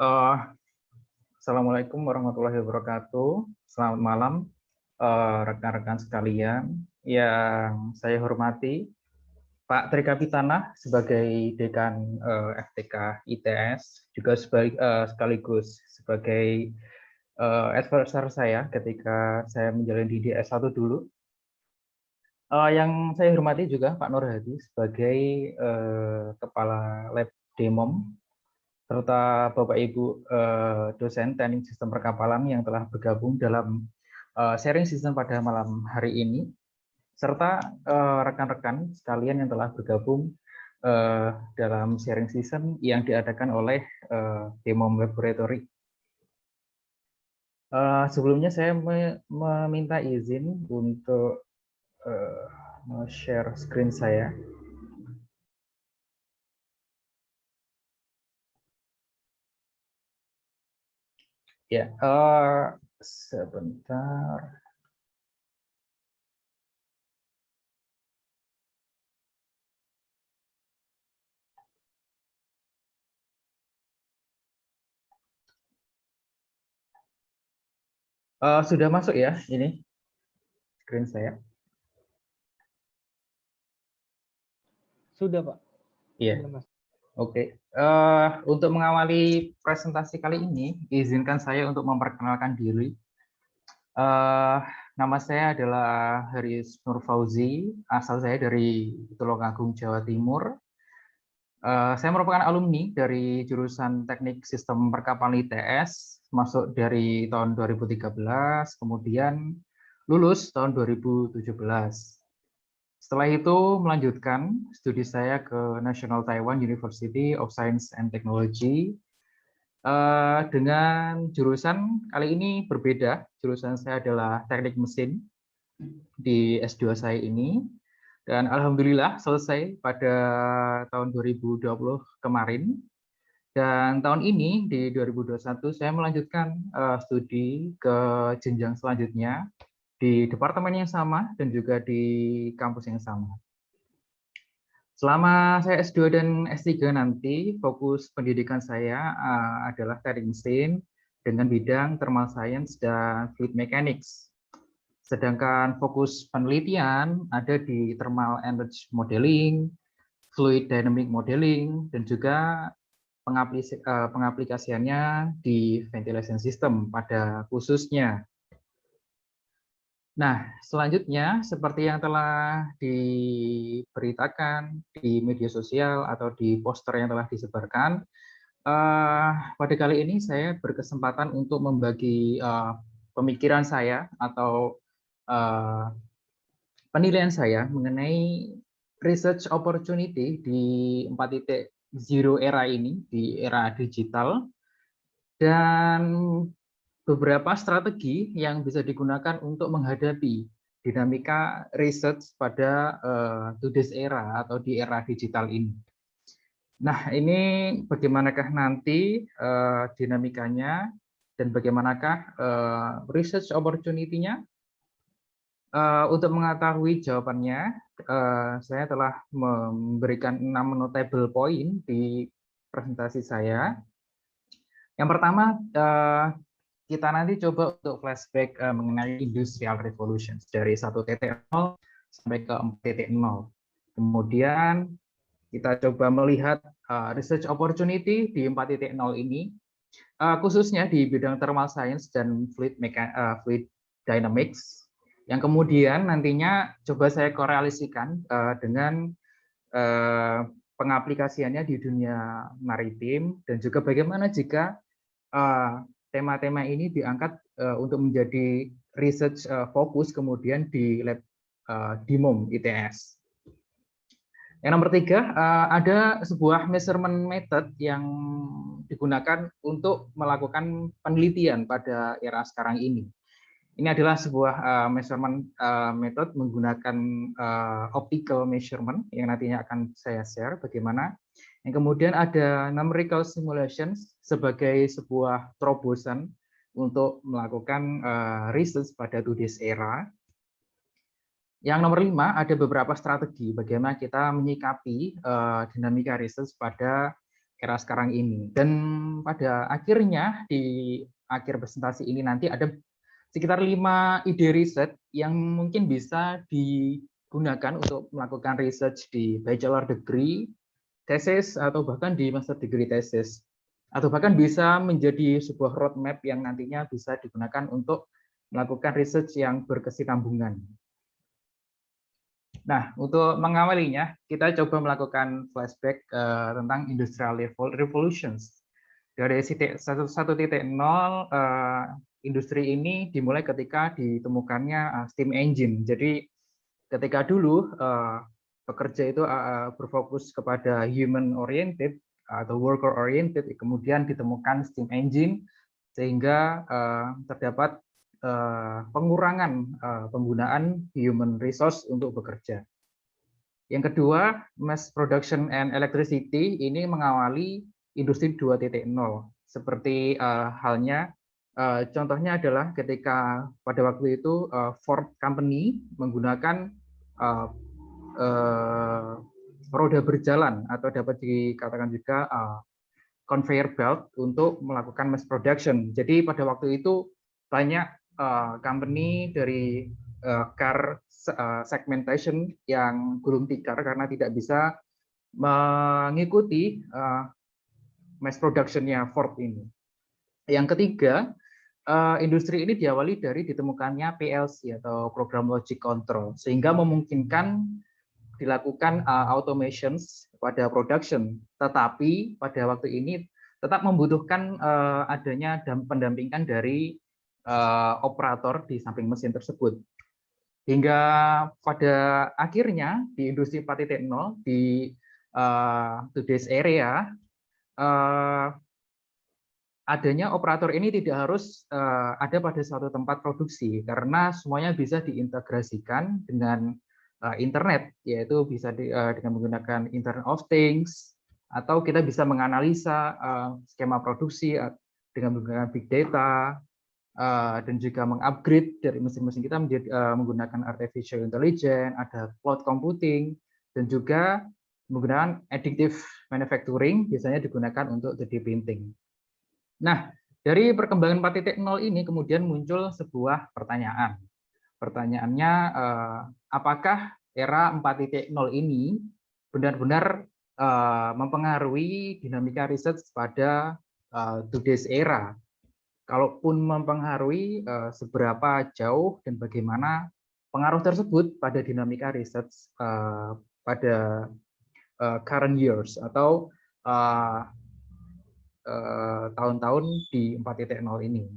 Eh, Assalamualaikum warahmatullahi wabarakatuh. Selamat malam, rekan-rekan sekalian yang saya hormati. Pak Tri Kapitana sebagai Dekan FTK ITS, juga sekaligus sebagai advisor saya ketika saya menjalani di S1 dulu. Yang saya hormati juga Pak Nur Hadi sebagai Kepala Lab Demom, serta Bapak Ibu dosen teknik sistem perkapalan yang telah bergabung dalam sharing season pada malam hari ini, serta rekan-rekan sekalian yang telah bergabung dalam sharing season yang diadakan oleh Demom Laboratory. Sebelumnya saya meminta izin untuk share screen saya. Ya, sebentar. Sudah masuk ya ini screen saya? Sudah, Pak. Iya. Oke. Untuk mengawali presentasi kali ini, izinkan saya untuk memperkenalkan diri. Nama saya adalah Haris Nur Fauzi, asal saya dari Tulungagung, Jawa Timur. Saya merupakan alumni dari jurusan Teknik Sistem Perkapalan ITS, masuk dari tahun 2013, kemudian lulus tahun 2017. Setelah itu melanjutkan studi saya ke National Taiwan University of Science and Technology dengan jurusan kali ini berbeda. Jurusan saya adalah teknik mesin di S2 saya ini, dan alhamdulillah selesai pada tahun 2020 kemarin. Dan tahun ini di 2021 saya melanjutkan studi ke jenjang selanjutnya di departemen yang sama dan juga di kampus yang sama. Selama saya S2 dan S3 nanti, fokus pendidikan saya adalah teknik mesin dengan bidang thermal science dan fluid mechanics. Sedangkan fokus penelitian ada di thermal energy modeling, fluid dynamic modeling, dan juga pengaplikasiannya di ventilation system pada khususnya. Nah, selanjutnya seperti yang telah diberitakan di media sosial atau di poster yang telah disebarkan, pada kali ini saya berkesempatan untuk membagi pemikiran saya atau penilaian saya mengenai research opportunity di 4.0 era ini, di era digital, dan beberapa strategi yang bisa digunakan untuk menghadapi dinamika research pada today's era atau di era digital ini. Nah, ini bagaimanakah nanti dinamikanya dan bagaimanakah research opportunity-nya? Untuk mengetahui jawabannya, saya telah memberikan 6 notable point di presentasi saya. Yang pertama, kita nanti coba untuk flashback mengenai Industrial Revolution dari 1.0 sampai ke 4.0. Kemudian kita coba melihat research opportunity di 4.0 ini, khususnya di bidang thermal science dan fluid dynamics, yang kemudian nantinya coba saya korelasikan dengan pengaplikasiannya di dunia maritim, dan juga bagaimana jika tema-tema ini diangkat untuk menjadi research fokus kemudian di lab Demom ITS. Yang nomor 3, ada sebuah measurement method yang digunakan untuk melakukan penelitian pada era sekarang ini. Ini adalah sebuah measurement method menggunakan optical measurement yang nantinya akan saya share bagaimana. Yang kemudian ada numerical simulations sebagai sebuah terobosan untuk melakukan research pada today's era. Yang nomor 5, ada beberapa strategi bagaimana kita menyikapi dinamika research pada era sekarang ini. Dan pada akhirnya di akhir presentasi ini nanti ada sekitar 5 ide riset yang mungkin bisa digunakan untuk melakukan research di bachelor degree, thesis, atau bahkan di master degree thesis. Atau bahkan bisa menjadi sebuah roadmap yang nantinya bisa digunakan untuk melakukan research yang berkesinambungan. Nah, untuk mengawalinya, kita coba melakukan flashback tentang Industrial Revolutions. Dari 1.0, industri ini dimulai ketika ditemukannya steam engine. Jadi, ketika dulu pekerja itu berfokus kepada human oriented atau worker oriented, kemudian ditemukan steam engine sehingga terdapat pengurangan penggunaan human resource untuk bekerja. Yang kedua, mass production and electricity ini mengawali industri 2.0. Seperti halnya, contohnya adalah ketika pada waktu itu Ford Company menggunakan roda berjalan atau dapat dikatakan juga conveyor belt untuk melakukan mass production. Jadi pada waktu itu banyak company dari car segmentation yang gulung tikar karena tidak bisa mengikuti mass production-nya Ford ini. Yang ketiga, industri ini diawali dari ditemukannya PLC atau Program Logic Control, sehingga memungkinkan dilakukan automations pada production. Tetapi pada waktu ini tetap membutuhkan adanya pendampingan dari operator di samping mesin tersebut. Hingga pada akhirnya di industri 4.0 di today's area adanya operator ini tidak harus ada pada suatu tempat produksi karena semuanya bisa diintegrasikan dengan internet, yaitu bisa dengan menggunakan Internet of Things, atau kita bisa menganalisa skema produksi dengan menggunakan big data, dan juga mengupgrade dari mesin-mesin kita menjadi menggunakan artificial intelligence, ada cloud computing, dan juga menggunakan additive manufacturing, biasanya digunakan untuk 3D printing. Nah, dari perkembangan 4.0 ini kemudian muncul sebuah pertanyaan. Pertanyaannya, apakah era 4.0 ini benar-benar mempengaruhi dinamika riset pada today's era? Kalaupun mempengaruhi, seberapa jauh dan bagaimana pengaruh tersebut pada dinamika riset pada current years atau tahun-tahun di 4.0 ini.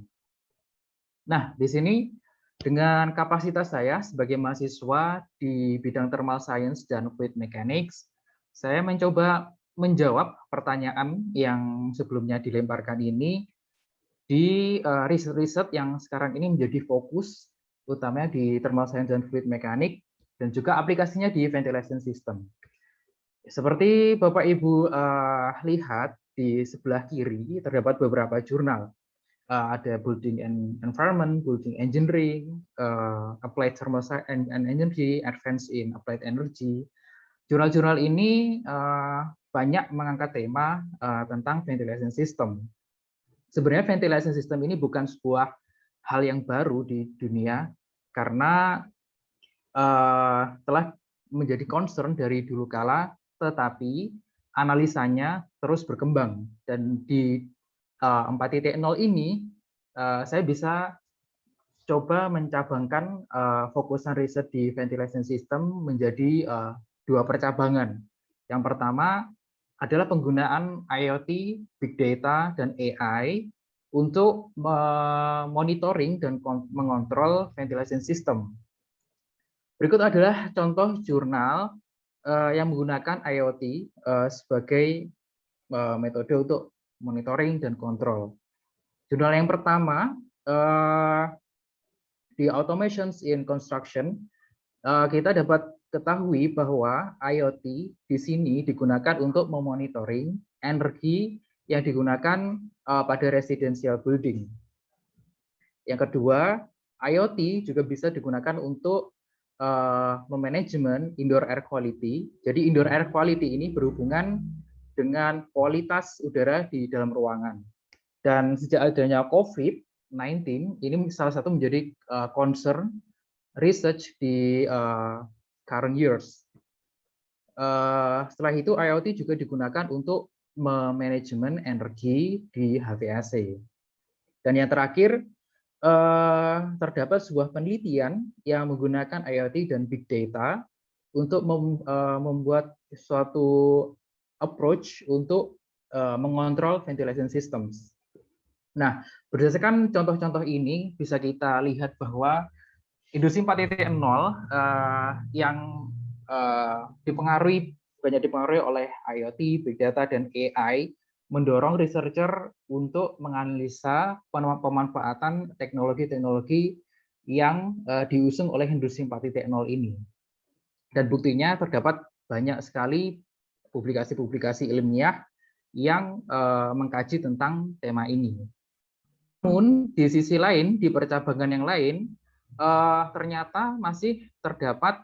Nah, di sini dengan kapasitas saya sebagai mahasiswa di bidang thermal science dan fluid mechanics, saya mencoba menjawab pertanyaan yang sebelumnya dilemparkan ini di riset-riset yang sekarang ini menjadi fokus, utamanya di thermal science dan fluid mechanics, dan juga aplikasinya di ventilation system. Seperti Bapak Ibu lihat di sebelah kiri terdapat beberapa jurnal. Ada Building and Environment, Building Engineering, Applied Thermal and Energy, Advanced in Applied Energy. Jurnal-jurnal ini banyak mengangkat tema tentang ventilation system. Sebenarnya ventilation system ini bukan sebuah hal yang baru di dunia, karena telah menjadi concern dari dulu kala, tetapi analisanya terus berkembang. Dan di 4.0 ini saya bisa coba mencabangkan fokusan riset di ventilation system menjadi 2 percabangan. Yang pertama adalah penggunaan IoT, Big Data, dan AI untuk monitoring dan mengontrol ventilation system. Berikut adalah contoh jurnal yang menggunakan IoT sebagai metode untuk monitoring dan kontrol. Jurnal yang pertama di Automations in Construction, kita dapat ketahui bahwa IoT di sini digunakan untuk memonitoring energi yang digunakan pada residential building. Yang kedua, IoT juga bisa digunakan untuk memanajemen indoor air quality. Jadi indoor air quality ini berhubungan dengan kualitas udara di dalam ruangan. Dan sejak adanya COVID-19, ini salah satu menjadi concern research di current years. Setelah itu IoT juga digunakan untuk manajemen energi di HVAC. Dan yang terakhir, terdapat sebuah penelitian yang menggunakan IoT dan Big Data untuk membuat suatu approach untuk mengontrol ventilation systems. Nah, berdasarkan contoh-contoh ini bisa kita lihat bahwa industri 4.0 yang banyak dipengaruhi oleh IoT, Big Data, dan AI mendorong researcher untuk menganalisa pemanfaatan teknologi-teknologi yang diusung oleh industri 4.0 ini. Dan buktinya terdapat banyak sekali publikasi-publikasi ilmiah yang mengkaji tentang tema ini. Namun di sisi lain, di percabangan yang lain, ternyata masih terdapat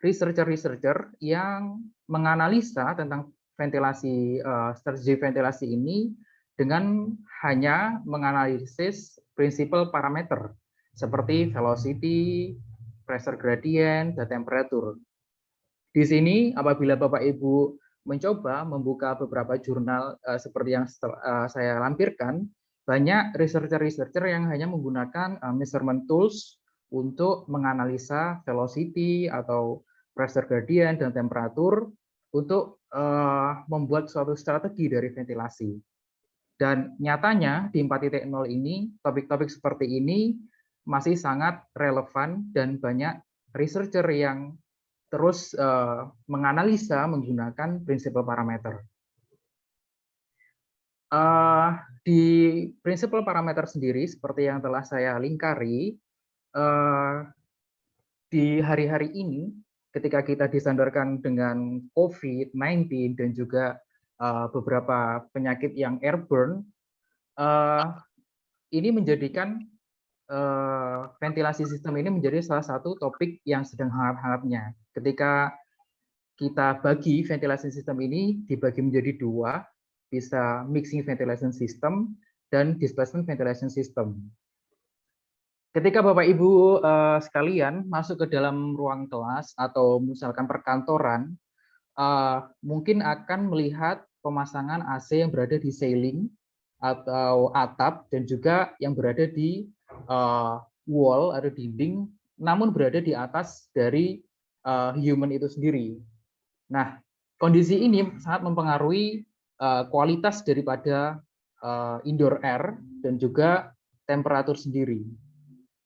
researcher yang menganalisa tentang ventilasi, strategi ventilasi ini dengan hanya menganalisis prinsipal parameter seperti velocity, pressure gradient, dan temperatur. Di sini apabila Bapak Ibu mencoba membuka beberapa jurnal seperti yang saya lampirkan, banyak researcher yang hanya menggunakan measurement tools untuk menganalisa velocity atau pressure gradient dan temperatur untuk membuat suatu strategi dari ventilasi. Dan nyatanya di 4.0 ini, topik-topik seperti ini masih sangat relevan dan banyak researcher yang terus menganalisa menggunakan prinsipal parameter. Di prinsipal parameter sendiri, seperti yang telah saya lingkari, di hari-hari ini, ketika kita disandarkan dengan COVID-19 dan juga beberapa penyakit yang airborne, ini menjadikan ventilasi sistem ini menjadi salah satu topik yang sedang hangat-hangatnya. Ketika kita bagi ventilasi sistem ini dibagi menjadi dua, bisa mixing ventilation system dan displacement ventilation system. Ketika Bapak Ibu sekalian masuk ke dalam ruang kelas atau misalkan perkantoran, mungkin akan melihat pemasangan AC yang berada di ceiling atau atap dan juga yang berada di wall atau dinding, namun berada di atas dari human itu sendiri. Nah, kondisi ini sangat mempengaruhi kualitas daripada indoor air dan juga temperatur sendiri.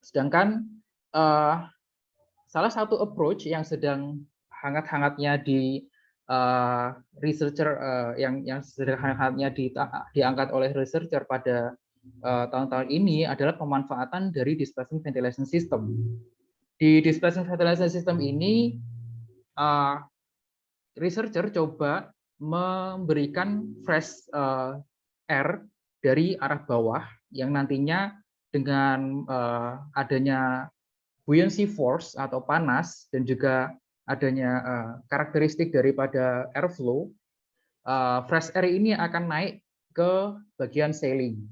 Sedangkan salah satu approach yang sedang hangat-hangatnya di researcher yang sedang hangat-hangatnya diangkat oleh researcher pada tahun-tahun ini adalah pemanfaatan dari displacement ventilation system. Di displacement ventilation system ini researcher coba memberikan fresh air dari arah bawah yang nantinya dengan adanya buoyancy force atau panas dan juga adanya karakteristik daripada airflow, fresh air ini akan naik ke bagian ceiling.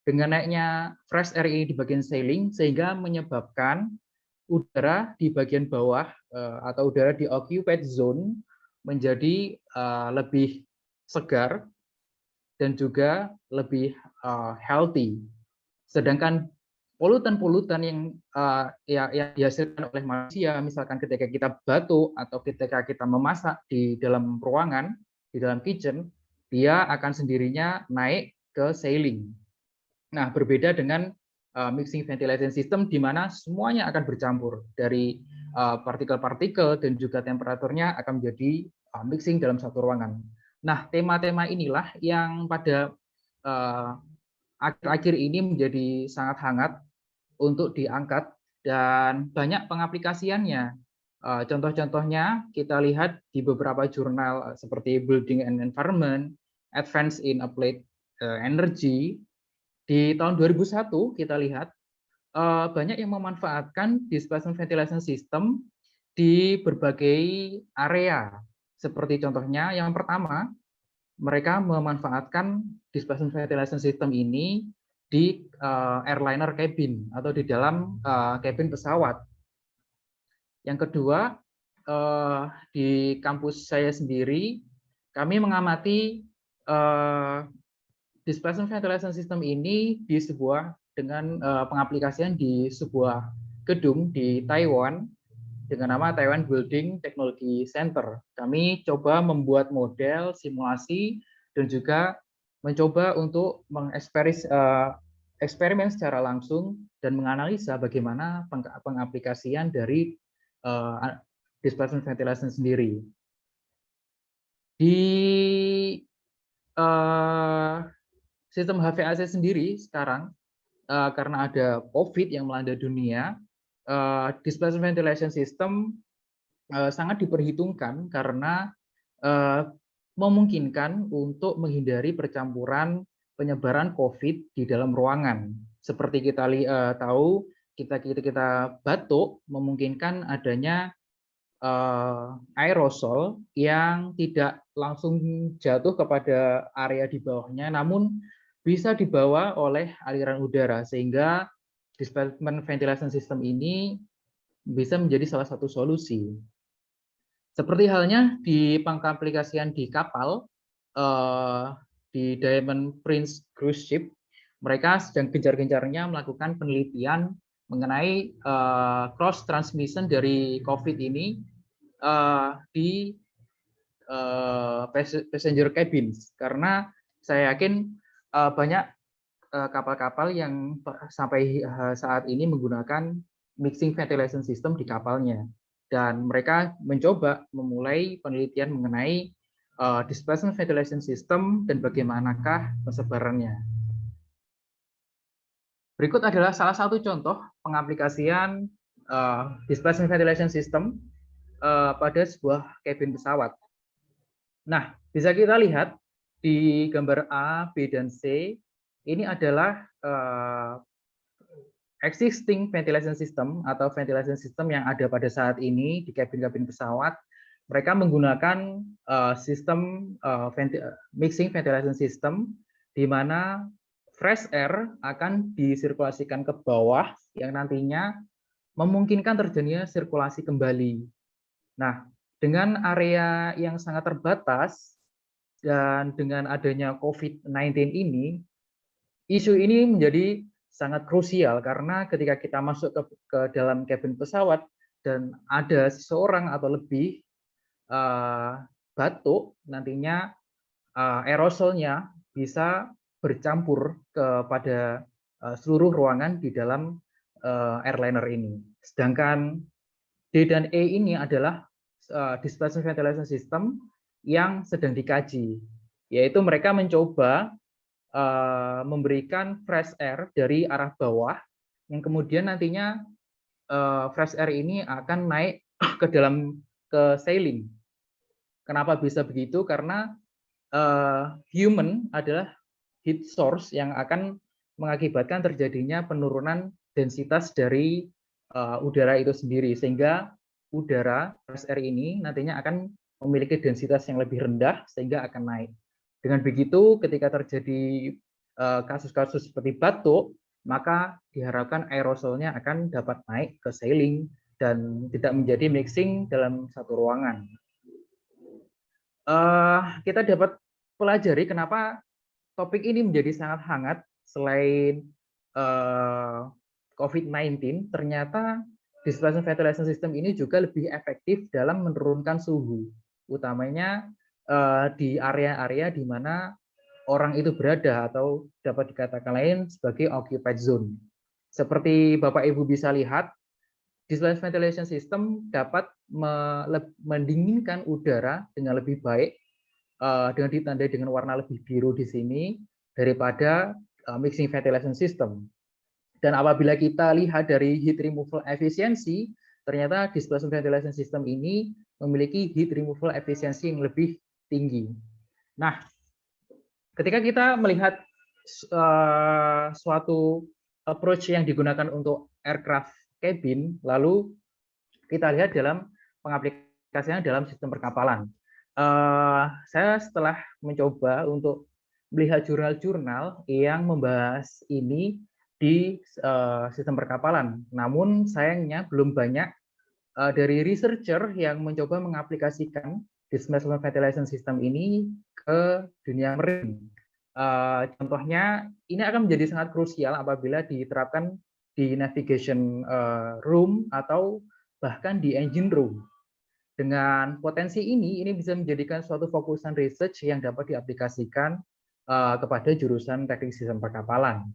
Dengan naiknya fresh air ini di bagian ceiling sehingga menyebabkan udara di bagian bawah atau udara di occupied zone menjadi lebih segar dan juga lebih healthy. Sedangkan polutan-polutan yang dihasilkan oleh manusia, misalkan ketika kita batuk atau ketika kita memasak di dalam ruangan, di dalam kitchen, dia akan sendirinya naik ke ceiling. Nah, berbeda dengan mixing ventilation system di mana semuanya akan bercampur dari partikel-partikel dan juga temperaturnya akan menjadi mixing dalam satu ruangan. Nah, tema-tema inilah yang pada akhir-akhir ini menjadi sangat hangat untuk diangkat dan banyak pengaplikasiannya. Contoh-contohnya kita lihat di beberapa jurnal seperti Building and Environment, Advance in Applied Energy. Di tahun 2001 kita lihat banyak yang memanfaatkan displacement ventilation system di berbagai area. Seperti contohnya, yang pertama, mereka memanfaatkan displacement ventilation system ini di airliner cabin atau di dalam cabin pesawat. Yang kedua, di kampus saya sendiri, kami mengamati displacement ventilation system ini di sebuah dengan pengaplikasian di sebuah gedung di Taiwan dengan nama Taiwan Building Technology Center. Kami coba membuat model simulasi dan juga mencoba untuk eksperimen secara langsung dan menganalisa bagaimana pengaplikasian dari displacement ventilation sendiri. Di sistem HVAC sendiri sekarang, karena ada COVID yang melanda dunia, displacement ventilation system sangat diperhitungkan karena memungkinkan untuk menghindari percampuran penyebaran COVID di dalam ruangan. Seperti kita tahu, kita batuk memungkinkan adanya aerosol yang tidak langsung jatuh kepada area di bawahnya, namun bisa dibawa oleh aliran udara, sehingga displacement ventilation system ini bisa menjadi salah satu solusi. Seperti halnya di pengaplikasian di kapal, di Diamond Prince Cruise Ship, mereka sedang gencar-gencarnya melakukan penelitian mengenai cross transmission dari COVID ini di passenger cabins, karena saya yakin banyak kapal-kapal yang sampai saat ini menggunakan mixing ventilation system di kapalnya, dan mereka mencoba memulai penelitian mengenai displacement ventilation system dan bagaimanakah persebarannya. Berikut adalah salah satu contoh pengaplikasian displacement ventilation system pada sebuah kabin pesawat. Nah, bisa kita lihat di gambar A, B, dan C, ini adalah existing ventilation system atau ventilation system yang ada pada saat ini di kabin-kabin pesawat. Mereka menggunakan sistem mixing ventilation system, di mana fresh air akan disirkulasikan ke bawah yang nantinya memungkinkan terjadinya sirkulasi kembali. Nah, dengan area yang sangat terbatas dan dengan adanya COVID-19 ini, isu ini menjadi sangat krusial karena ketika kita masuk ke dalam kabin pesawat dan ada seseorang atau lebih batuk, nantinya aerosolnya bisa bercampur kepada seluruh ruangan di dalam airliner ini. Sedangkan D dan E ini adalah displacement ventilation system yang sedang dikaji, yaitu mereka mencoba memberikan fresh air dari arah bawah yang kemudian nantinya fresh air ini akan naik ke ceiling. Kenapa bisa begitu? Karena human adalah heat source yang akan mengakibatkan terjadinya penurunan densitas dari udara itu sendiri, sehingga udara fresh air ini nantinya akan memiliki densitas yang lebih rendah sehingga akan naik. Dengan begitu, ketika terjadi kasus-kasus seperti batuk, maka diharapkan aerosolnya akan dapat naik ke ceiling dan tidak menjadi mixing dalam satu ruangan. Kita dapat pelajari kenapa topik ini menjadi sangat hangat. Selain COVID-19, ternyata displacement ventilation system ini juga lebih efektif dalam menurunkan suhu, utamanya di area-area di mana orang itu berada atau dapat dikatakan lain sebagai occupied zone. Seperti Bapak Ibu bisa lihat, displacement ventilation system dapat mendinginkan udara dengan lebih baik, dengan ditandai dengan warna lebih biru di sini daripada mixing ventilation system. Dan apabila kita lihat dari heat removal efficiency, ternyata displacement ventilation system ini memiliki heat removal efficiency yang lebih tinggi. Nah, ketika kita melihat suatu approach yang digunakan untuk aircraft cabin, lalu kita lihat dalam pengaplikasiannya dalam sistem perkapalan. Saya setelah mencoba untuk melihat jurnal-jurnal yang membahas ini di sistem perkapalan. Namun sayangnya belum banyak dari researcher yang mencoba mengaplikasikan displacement ventilation system ini ke dunia marine. Contohnya, ini akan menjadi sangat krusial apabila diterapkan di navigation room atau bahkan di engine room. Dengan potensi ini bisa menjadikan suatu fokusan research yang dapat diaplikasikan kepada jurusan teknik sistem perkapalan.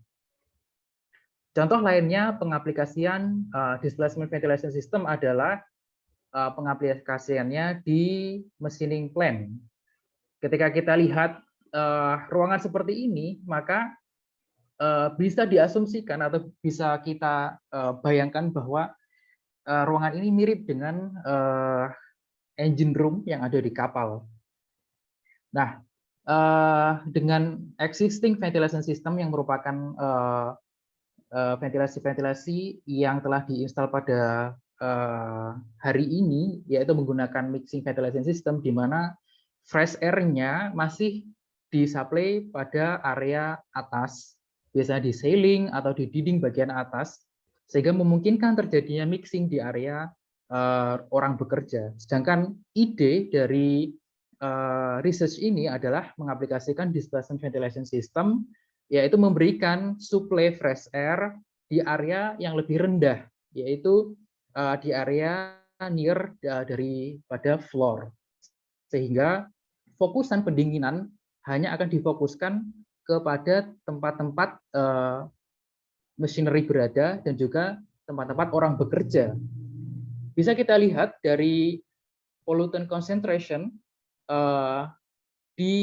Contoh lainnya pengaplikasian displacement ventilation system adalah pengaplikasiannya di machining plant. Ketika kita lihat ruangan seperti ini, maka bisa diasumsikan atau bisa kita bayangkan bahwa ruangan ini mirip dengan engine room yang ada di kapal. Nah, dengan existing ventilation system yang merupakan ventilasi-ventilasi yang telah diinstal pada hari ini, yaitu menggunakan mixing ventilation system, di mana fresh air-nya masih disuplai pada area atas, biasanya di ceiling atau di dinding bagian atas, sehingga memungkinkan terjadinya mixing di area orang bekerja. Sedangkan ide dari research ini adalah mengaplikasikan displacement ventilation system, yaitu memberikan suplai fresh air di area yang lebih rendah, yaitu di area near daripada floor, sehingga fokusan pendinginan hanya akan difokuskan kepada tempat-tempat machinery berada dan juga tempat-tempat orang bekerja. Bisa kita lihat dari pollutant concentration di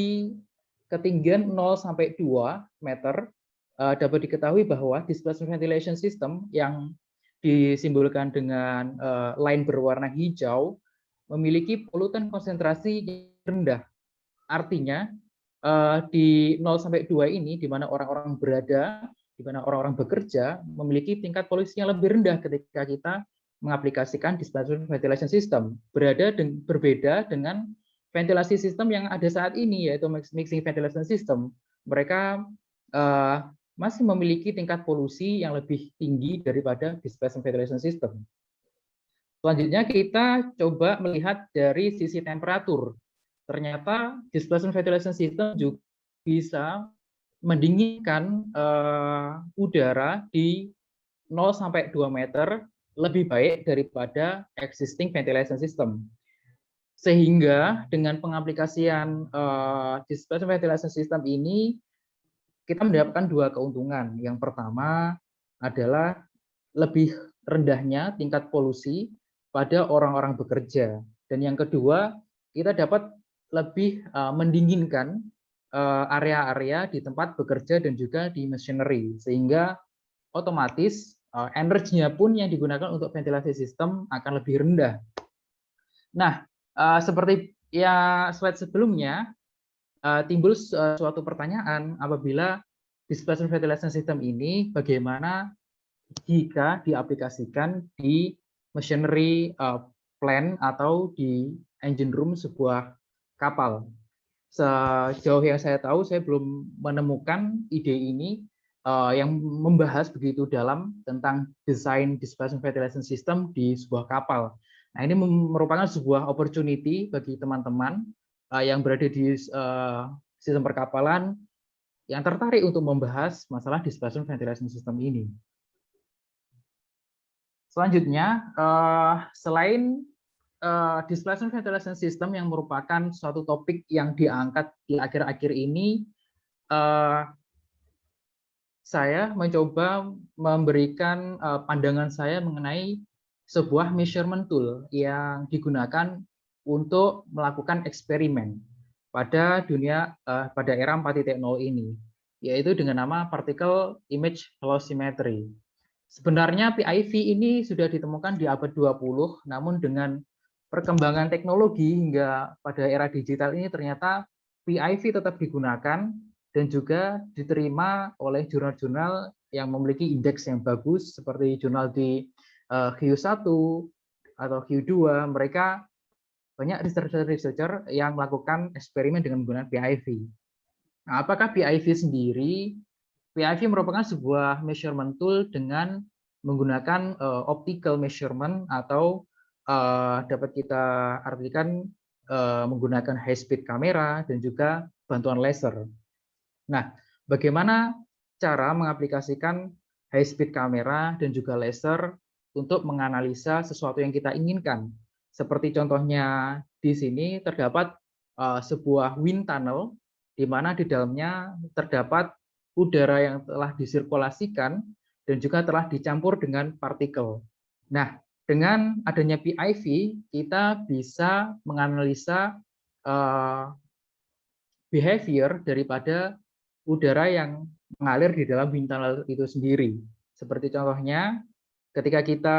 ketinggian 0 sampai 2 meter, dapat diketahui bahwa displacement ventilation system yang disimbolkan dengan line berwarna hijau memiliki polutan konsentrasi rendah. Artinya di 0 sampai 2 ini, di mana orang-orang berada, di mana orang-orang bekerja, memiliki tingkat polusi yang lebih rendah ketika kita mengaplikasikan displacement ventilation system. Berbeda dengan ventilasi sistem yang ada saat ini, yaitu mixing ventilation system. Mereka masih memiliki tingkat polusi yang lebih tinggi daripada displacement ventilation system. Selanjutnya kita coba melihat dari sisi temperatur. Ternyata displacement ventilation system juga bisa mendinginkan udara di 0 sampai 2 meter lebih baik daripada existing ventilation system. Sehingga dengan pengaplikasian displacement ventilation system ini, kita mendapatkan dua keuntungan. Yang pertama adalah lebih rendahnya tingkat polusi pada orang-orang bekerja. Dan yang kedua, kita dapat lebih mendinginkan area-area di tempat bekerja dan juga di machinery, sehingga otomatis energinya pun yang digunakan untuk ventilasi sistem akan lebih rendah. Nah, seperti ya slide sebelumnya, timbul suatu pertanyaan apabila displacement ventilation system ini bagaimana jika diaplikasikan di machinery plant atau di engine room sebuah kapal. Sejauh yang saya tahu, saya belum menemukan ide ini yang membahas begitu dalam tentang desain displacement ventilation system di sebuah kapal. Nah, ini merupakan sebuah opportunity bagi teman-teman yang berada di sistem perkapalan yang tertarik untuk membahas masalah displacement ventilation system ini. Selanjutnya, selain displacement ventilation system yang merupakan suatu topik yang diangkat di akhir-akhir ini, saya mencoba memberikan pandangan saya mengenai sebuah measurement tool yang digunakan untuk melakukan eksperimen pada pada era 4.0 ini, yaitu dengan nama particle image velocimetry. Sebenarnya PIV ini sudah ditemukan di abad 20, namun dengan perkembangan teknologi hingga pada era digital ini ternyata PIV tetap digunakan dan juga diterima oleh jurnal-jurnal yang memiliki indeks yang bagus seperti jurnal di Q1 atau Q2. Mereka banyak researcher yang melakukan eksperimen dengan menggunakan PIV. Nah, apakah PIV sendiri? PIV merupakan sebuah measurement tool dengan menggunakan optical measurement atau dapat kita artikan menggunakan high speed kamera dan juga bantuan laser. Nah, bagaimana cara mengaplikasikan high speed kamera dan juga laser untuk menganalisa sesuatu yang kita inginkan? Seperti contohnya di sini terdapat sebuah wind tunnel di mana di dalamnya terdapat udara yang telah disirkulasikan dan juga telah dicampur dengan partikel. Nah, dengan adanya PIV, kita bisa menganalisa behavior daripada udara yang mengalir di dalam wind tunnel itu sendiri. Seperti contohnya, ketika kita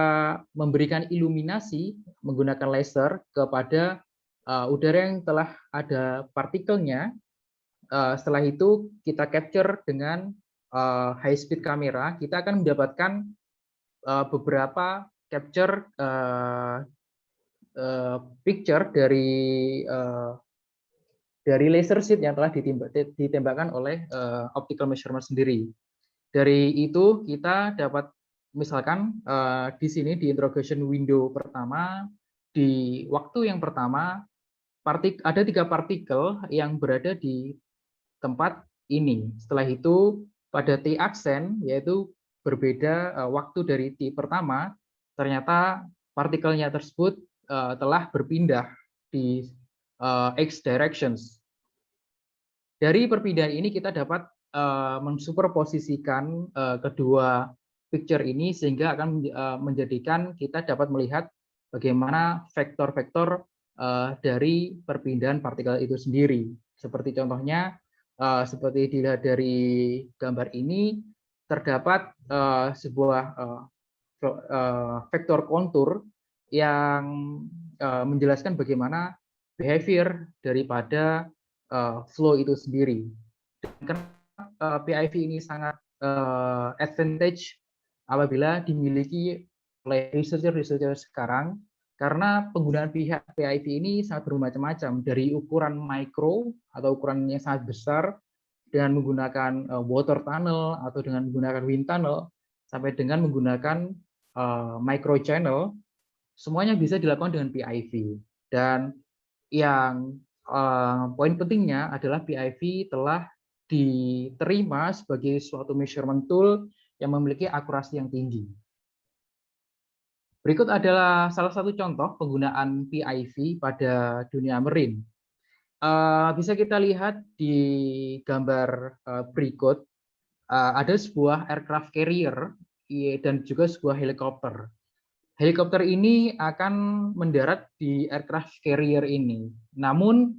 memberikan iluminasi menggunakan laser kepada udara yang telah ada partikelnya, setelah itu kita capture dengan high speed kamera, kita akan mendapatkan beberapa capture picture dari laser sheet yang telah ditembakkan oleh optical measurement sendiri. Dari itu kita dapat misalkan di sini di interrogation window pertama, di waktu yang pertama ada 3 partikel yang berada di tempat ini. Setelah itu pada T aksen, yaitu berbeda waktu dari T pertama, ternyata partikelnya tersebut telah berpindah di X directions. Dari perpindahan ini kita dapat mensuperposisikan kedua picture ini sehingga akan menjadikan kita dapat melihat bagaimana vektor-vektor dari perpindahan partikel itu sendiri. Seperti contohnya, seperti dilihat dari gambar ini, terdapat sebuah vektor kontur yang menjelaskan bagaimana behavior daripada flow itu sendiri. Kenapa PIV ini sangat advantage apabila dimiliki oleh researcher sekarang, karena penggunaan PIV ini sangat bermacam-macam, dari ukuran mikro atau ukuran yang sangat besar dengan menggunakan water tunnel atau dengan menggunakan wind tunnel, sampai dengan menggunakan micro channel, semuanya bisa dilakukan dengan PIV. Dan yang poin pentingnya adalah PIV telah diterima sebagai suatu measurement tool yang memiliki akurasi yang tinggi. Berikut adalah salah satu contoh penggunaan PIV pada dunia marine. Bisa kita lihat di gambar berikut, ada sebuah aircraft carrier dan juga sebuah helikopter. Helikopter ini akan mendarat di aircraft carrier ini. Namun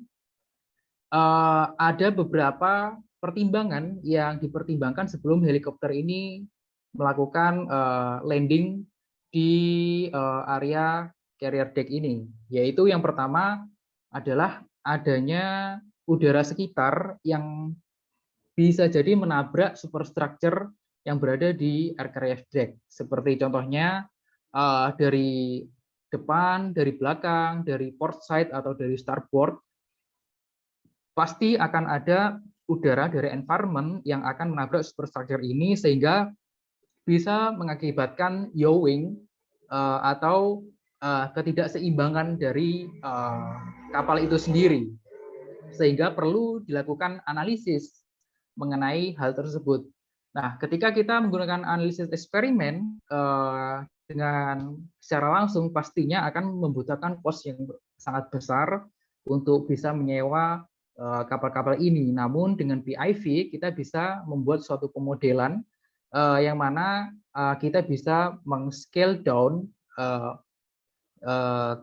ada beberapa pertimbangan yang dipertimbangkan sebelum helikopter ini melakukan landing di area carrier deck ini. Yaitu yang pertama adalah adanya udara sekitar yang bisa jadi menabrak superstructure yang berada di aircraft deck. Seperti contohnya dari depan, dari belakang, dari port side atau dari starboard, pasti akan ada udara dari environment yang akan menabrak superstructure ini sehingga bisa mengakibatkan yawing atau ketidakseimbangan dari kapal itu sendiri, sehingga perlu dilakukan analisis mengenai hal tersebut. Nah, ketika kita menggunakan analisis eksperimen dengan secara langsung, pastinya akan membutuhkan cost yang sangat besar untuk bisa menyewa kapal-kapal ini. Namun dengan PIV kita bisa membuat suatu pemodelan yang mana kita bisa meng-scale down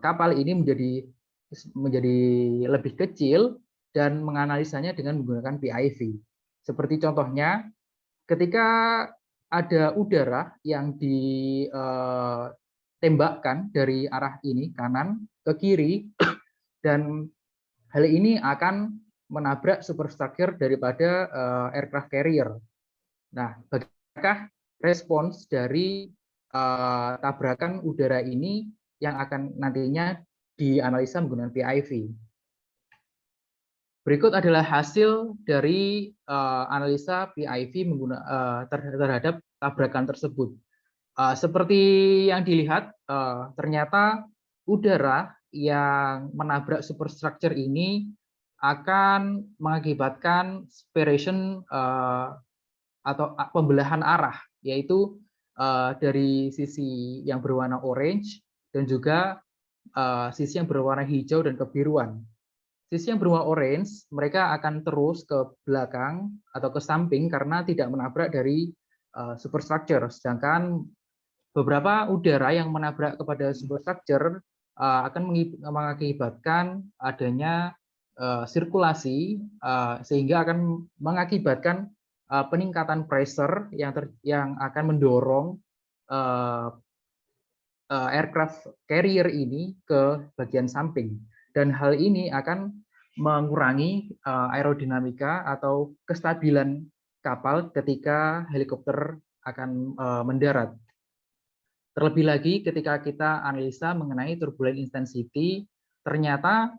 kapal ini menjadi lebih kecil dan menganalisanya dengan menggunakan PIV. Seperti contohnya, ketika ada udara yang ditembakkan dari arah ini kanan ke kiri, dan hal ini akan menabrak superstructure daripada aircraft carrier. Nah, bagaimanakah respons dari tabrakan udara ini yang akan nantinya dianalisa menggunakan PIV. Berikut adalah hasil dari analisa PIV terhadap tabrakan tersebut. Seperti yang dilihat, ternyata udara yang menabrak superstructure ini akan mengakibatkan separation atau pembelahan arah, yaitu dari sisi yang berwarna orange dan juga sisi yang berwarna hijau dan kebiruan. Sisi yang berwarna orange, mereka akan terus ke belakang atau ke samping karena tidak menabrak dari superstructure. Sedangkan beberapa udara yang menabrak kepada superstructure akan mengakibatkan adanya sirkulasi, sehingga akan mengakibatkan peningkatan pressure yang akan mendorong aircraft carrier ini ke bagian samping. Dan hal ini akan mengurangi aerodinamika atau kestabilan kapal ketika helikopter akan mendarat. Terlebih lagi ketika kita analisa mengenai turbulent intensity, ternyata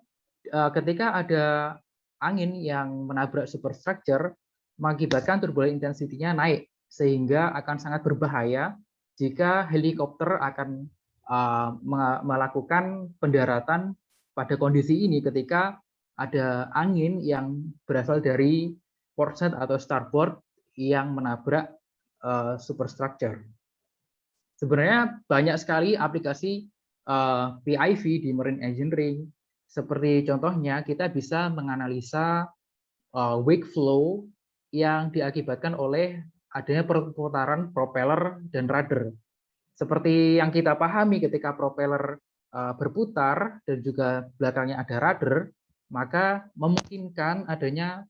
ketika ada angin yang menabrak superstructure, mengakibatkan turbulent intensity-nya naik, sehingga akan sangat berbahaya jika helikopter akan melakukan pendaratan pada kondisi ini ketika ada angin yang berasal dari port side atau starboard yang menabrak superstructure. Sebenarnya banyak sekali aplikasi PIV di marine engineering. Seperti contohnya kita bisa menganalisa wake flow yang diakibatkan oleh adanya perputaran propeller dan rudder. Seperti yang kita pahami ketika propeller berputar dan juga belakangnya ada rudder, maka memungkinkan adanya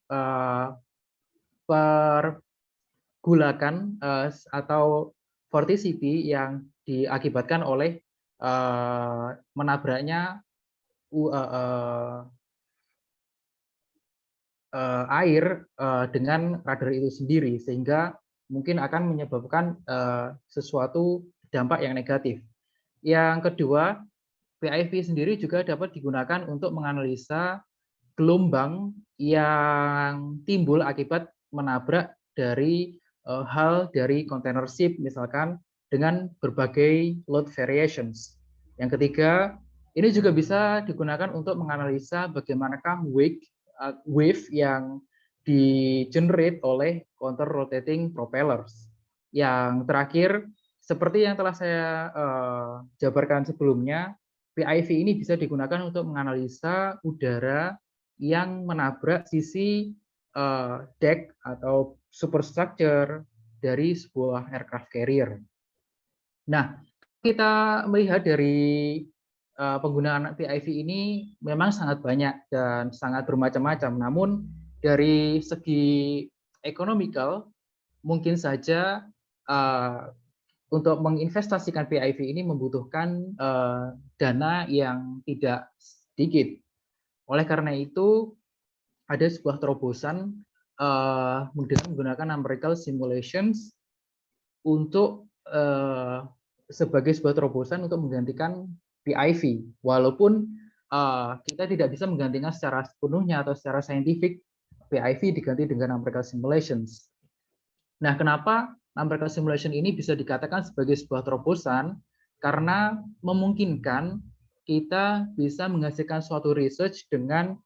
pergulakan atau vorticity yang diakibatkan oleh menabraknya air dengan rudder itu sendiri, sehingga mungkin akan menyebabkan sesuatu dampak yang negatif. Yang kedua, PIV sendiri juga dapat digunakan untuk menganalisa gelombang yang timbul akibat menabrak dari hull dari container ship, misalkan dengan berbagai load variations. Yang ketiga, ini juga bisa digunakan untuk menganalisa bagaimanakah wave yang di-generate oleh counter rotating propellers. Yang terakhir, seperti yang telah saya jabarkan sebelumnya, PIV ini bisa digunakan untuk menganalisa udara yang menabrak sisi deck atau superstructure dari sebuah aircraft carrier. Nah, kita melihat dari penggunaan PIV ini memang sangat banyak dan sangat bermacam-macam. Namun dari segi economical, mungkin saja untuk menginvestasikan PIV ini membutuhkan dana yang tidak sedikit. Oleh karena itu, ada sebuah terobosan menggunakan numerical simulations untuk sebagai sebuah terobosan untuk menggantikan PIV. Walaupun kita tidak bisa menggantikan secara sepenuhnya atau secara saintifik, PIV diganti dengan numerical simulations. Nah, kenapa numerical simulation ini bisa dikatakan sebagai sebuah terobosan? Karena memungkinkan kita bisa menghasilkan suatu research dengan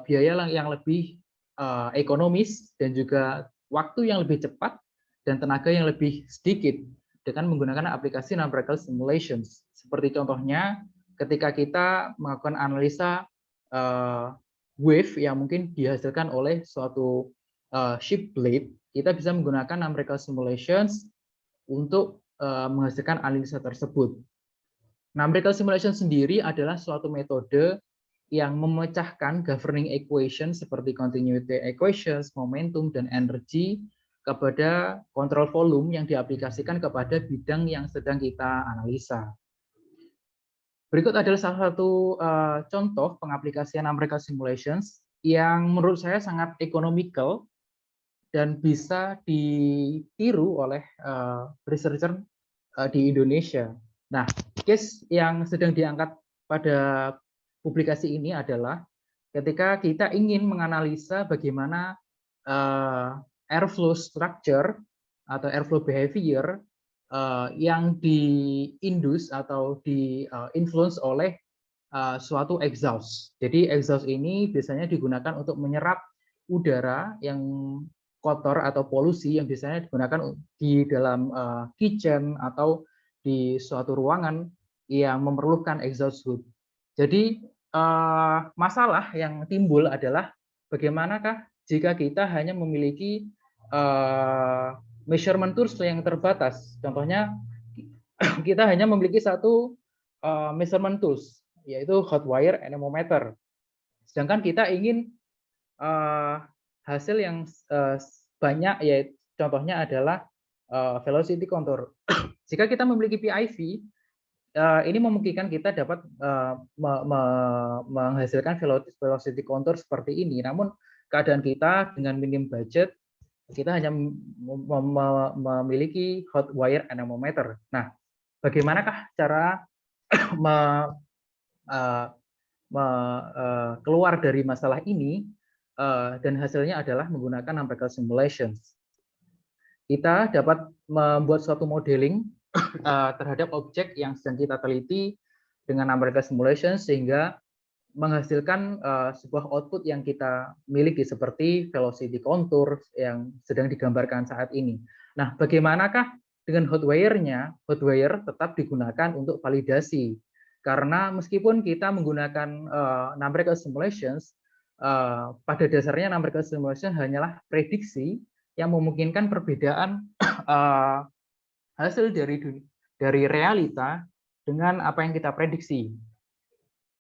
biaya yang lebih ekonomis dan juga waktu yang lebih cepat dan tenaga yang lebih sedikit dengan menggunakan aplikasi numerical simulations. Seperti contohnya ketika kita melakukan analisa wave yang mungkin dihasilkan oleh suatu ship blade, kita bisa menggunakan numerical simulations untuk menghasilkan analisa tersebut. Numerical simulation sendiri adalah suatu metode yang memecahkan governing equation seperti continuity equations, momentum, dan energi kepada kontrol volume yang diaplikasikan kepada bidang yang sedang kita analisa. Berikut adalah salah satu contoh pengaplikasian numerical simulations yang menurut saya sangat economical dan bisa ditiru oleh researcher di Indonesia. Nah, case yang sedang diangkat pada publikasi ini adalah ketika kita ingin menganalisa bagaimana airflow structure atau airflow behavior yang diindus atau diinfluence oleh suatu exhaust. Jadi exhaust ini biasanya digunakan untuk menyerap udara yang kotor atau polusi yang biasanya digunakan di dalam kitchen atau di suatu ruangan yang memerlukan exhaust hood. Jadi masalah yang timbul adalah bagaimanakah jika kita hanya memiliki measurement tools yang terbatas. Contohnya kita hanya memiliki satu measurement tools, yaitu hot wire anemometer. Sedangkan kita ingin hasil yang banyak, yaitu contohnya adalah velocity contour. Jika kita memiliki PIV, ini memungkinkan kita dapat menghasilkan velocity contour seperti ini. Namun keadaan kita dengan minim budget, kita hanya memiliki hot wire anemometer. Nah, bagaimanakah cara keluar dari masalah ini? Dan hasilnya adalah menggunakan numerical simulations. Kita dapat membuat suatu modeling terhadap objek yang sedang kita teliti dengan numerical simulation sehingga menghasilkan sebuah output yang kita miliki seperti velocity contour yang sedang digambarkan saat ini. Nah, bagaimanakah dengan hot wire-nya? Hot wire tetap digunakan untuk validasi karena meskipun kita menggunakan numerical simulations, pada dasarnya numerical simulation hanyalah prediksi yang memungkinkan perbedaan hasil dari realita dengan apa yang kita prediksi.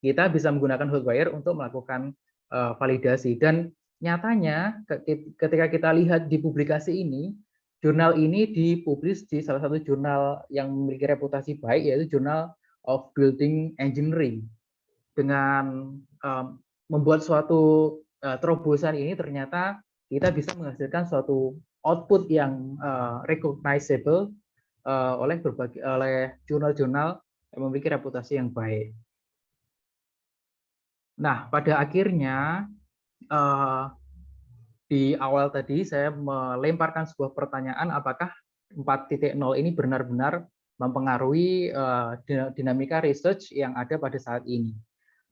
Kita bisa menggunakan hot wire untuk melakukan validasi. Dan nyatanya ketika kita lihat di publikasi ini, jurnal ini dipublis di salah satu jurnal yang memiliki reputasi baik, yaitu Journal of Building Engineering. Dengan membuat suatu terobosan ini, ternyata kita bisa menghasilkan suatu output yang recognizable oleh jurnal-jurnal yang memiliki reputasi yang baik. Nah, pada akhirnya di awal tadi saya melemparkan sebuah pertanyaan, apakah 4.0 ini benar-benar mempengaruhi dinamika research yang ada pada saat ini?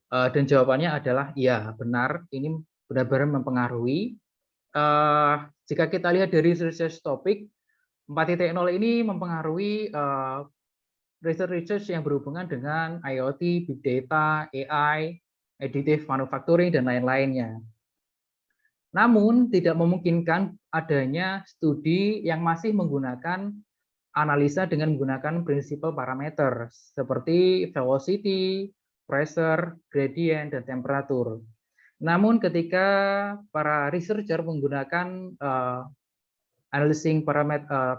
Dan jawabannya adalah ya, benar, ini benar-benar mempengaruhi. Jika kita lihat dari research topik, 4.0 ini mempengaruhi research yang berhubungan dengan IoT, Big Data, AI, additive manufacturing, dan lain-lainnya. Namun, tidak memungkinkan adanya studi yang masih menggunakan analisa dengan menggunakan prinsipal parameter seperti velocity, pressure, gradient, dan temperatur. Namun ketika para researcher menggunakan analyzing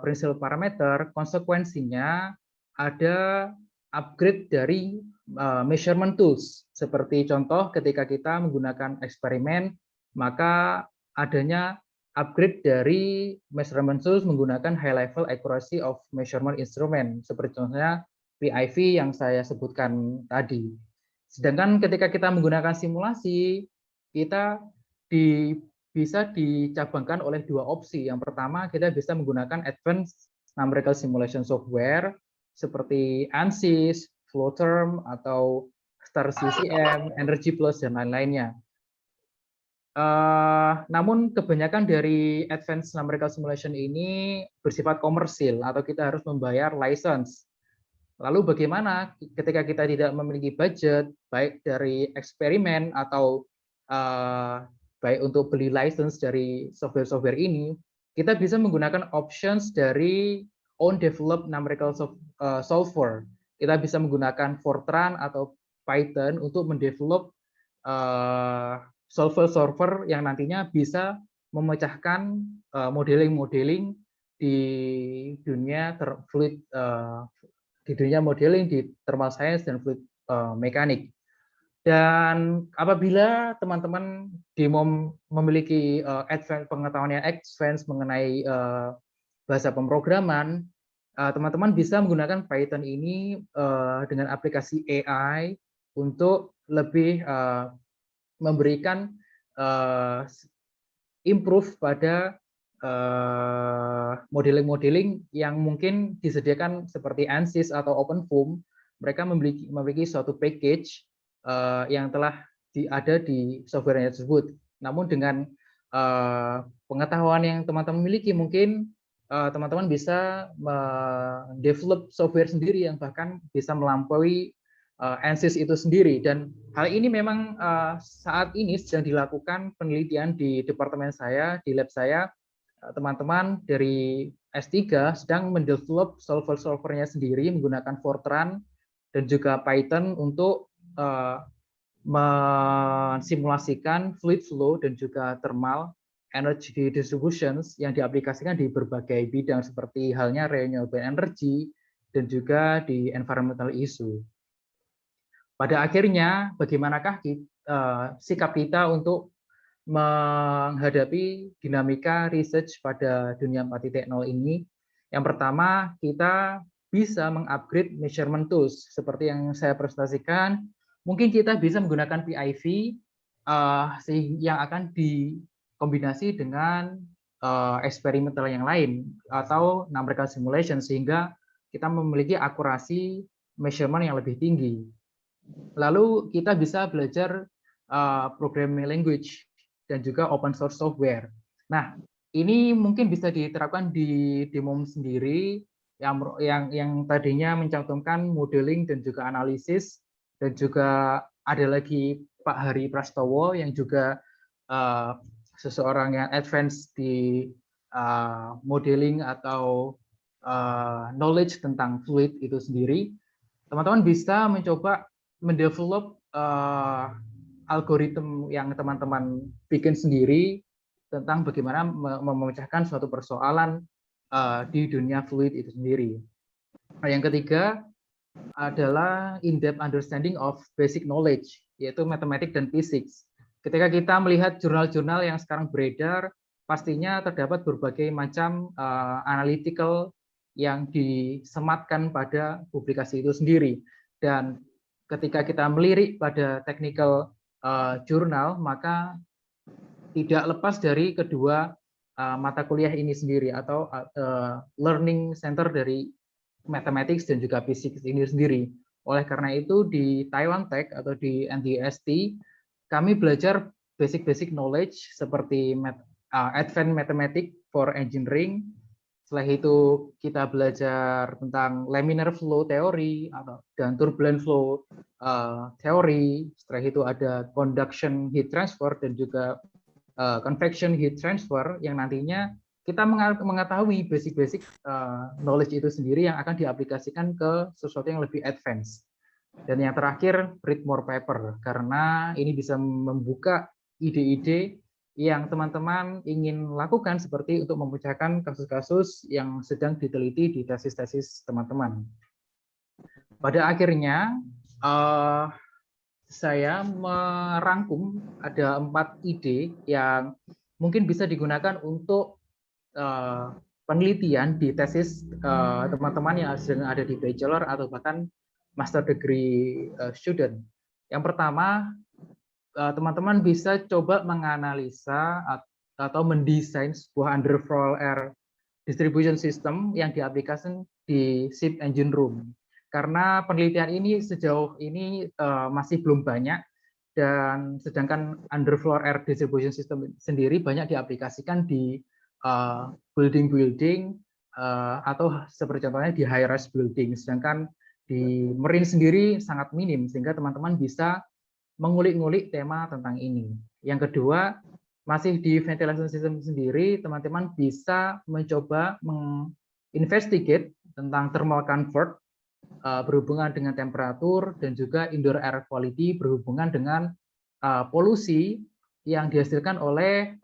prinsipal parameter, konsekuensinya ada upgrade dari measurement tools. Seperti contoh ketika kita menggunakan eksperimen, maka adanya upgrade dari measurement tools menggunakan high level accuracy of measurement instrument, seperti contohnya PIV yang saya sebutkan tadi. Sedangkan ketika kita menggunakan simulasi, kita bisa dicabangkan oleh dua opsi. Yang pertama, kita bisa menggunakan advanced numerical simulation software seperti ANSYS, Flowterm, atau StarCCM, Energy Plus, dan lain-lainnya. Namun kebanyakan dari advanced numerical simulation ini bersifat komersil atau kita harus membayar license. Lalu bagaimana ketika kita tidak memiliki budget, baik dari eksperimen atau baik untuk beli license dari software-software ini, kita bisa menggunakan options dari own developed numerical solver. Kita bisa menggunakan Fortran atau Python untuk mendevelop solver yang nantinya bisa memecahkan modeling-modeling di dunia fluid, di dunia modeling, di thermal science dan fluid mekanik. Dan apabila teman-teman memiliki pengetahuan yang advance mengenai bahasa pemrograman, teman-teman bisa menggunakan Python ini dengan aplikasi AI untuk lebih memberikan improve pada modeling-modeling yang mungkin disediakan seperti ANSYS atau OpenFOAM. Mereka memiliki suatu package yang telah ada di software tersebut. Namun dengan pengetahuan yang teman-teman miliki, mungkin teman-teman bisa develop software sendiri yang bahkan bisa melampaui ANSYS itu sendiri. Dan hal ini memang saat ini sedang dilakukan penelitian di departemen saya, di lab saya. Teman-teman dari S3 sedang mendevelop solver-solvernya sendiri menggunakan Fortran dan juga Python untuk mensimulasikan fluid flow dan juga thermal energy distributions yang diaplikasikan di berbagai bidang seperti halnya renewable energy dan juga di environmental issue. Pada akhirnya, bagaimanakah sikap kita untuk menghadapi dinamika research pada dunia 4.0 ini? Yang pertama, kita bisa mengupgrade measurement tools seperti yang saya presentasikan. Mungkin kita bisa menggunakan PIV yang akan dikombinasi dengan eksperimental yang lain atau numerical simulation sehingga kita memiliki akurasi measurement yang lebih tinggi. Lalu kita bisa belajar programming language dan juga open source software. Nah, ini mungkin bisa diterapkan di DEMOM sendiri yang tadinya mencantumkan modeling dan juga analisis, dan juga ada lagi Pak Hari Prastowo yang juga seseorang yang advance di modeling atau knowledge tentang fluid itu sendiri. Teman-teman bisa mencoba mendevelop algoritma yang teman-teman bikin sendiri tentang bagaimana memecahkan suatu persoalan di dunia fluid itu sendiri. Nah, yang ketiga adalah in-depth understanding of basic knowledge, yaitu matematik dan physics. Ketika kita melihat jurnal-jurnal yang sekarang beredar, pastinya terdapat berbagai macam analytical yang disematkan pada publikasi itu sendiri. Dan ketika kita melirik pada technical jurnal, maka tidak lepas dari kedua mata kuliah ini sendiri atau learning center dari mathematics dan juga physics ini sendiri. Oleh karena itu di Taiwan Tech atau di NTST kami belajar basic knowledge seperti advanced mathematics for engineering. Setelah itu kita belajar tentang laminar flow theory dan turbulent flow theory. Setelah itu ada conduction heat transfer dan juga convection heat transfer yang nantinya kita mengetahui basic knowledge itu sendiri yang akan diaplikasikan ke sesuatu yang lebih advance. Dan yang terakhir, read more paper, karena ini bisa membuka ide-ide yang teman-teman ingin lakukan seperti untuk memecahkan kasus-kasus yang sedang diteliti di tesis-tesis teman-teman. Pada akhirnya, saya merangkum ada 4 ide yang mungkin bisa digunakan untuk penelitian di tesis teman-teman yang sedang ada di bachelor atau bahkan master degree student. Yang pertama, teman-teman bisa coba menganalisa atau mendesain sebuah underflow air distribution system yang diaplikasikan di ship engine room. Karena penelitian ini sejauh ini masih belum banyak, dan sedangkan underfloor air distribution system sendiri banyak diaplikasikan di building atau seperti contohnya di high rise building, sedangkan di marine sendiri sangat minim, sehingga teman-teman bisa mengulik-ngulik tema tentang ini. Yang kedua, masih di ventilation system sendiri, teman-teman bisa mencoba menginvestigate tentang thermal comfort berhubungan dengan temperatur, dan juga indoor air quality berhubungan dengan polusi yang dihasilkan oleh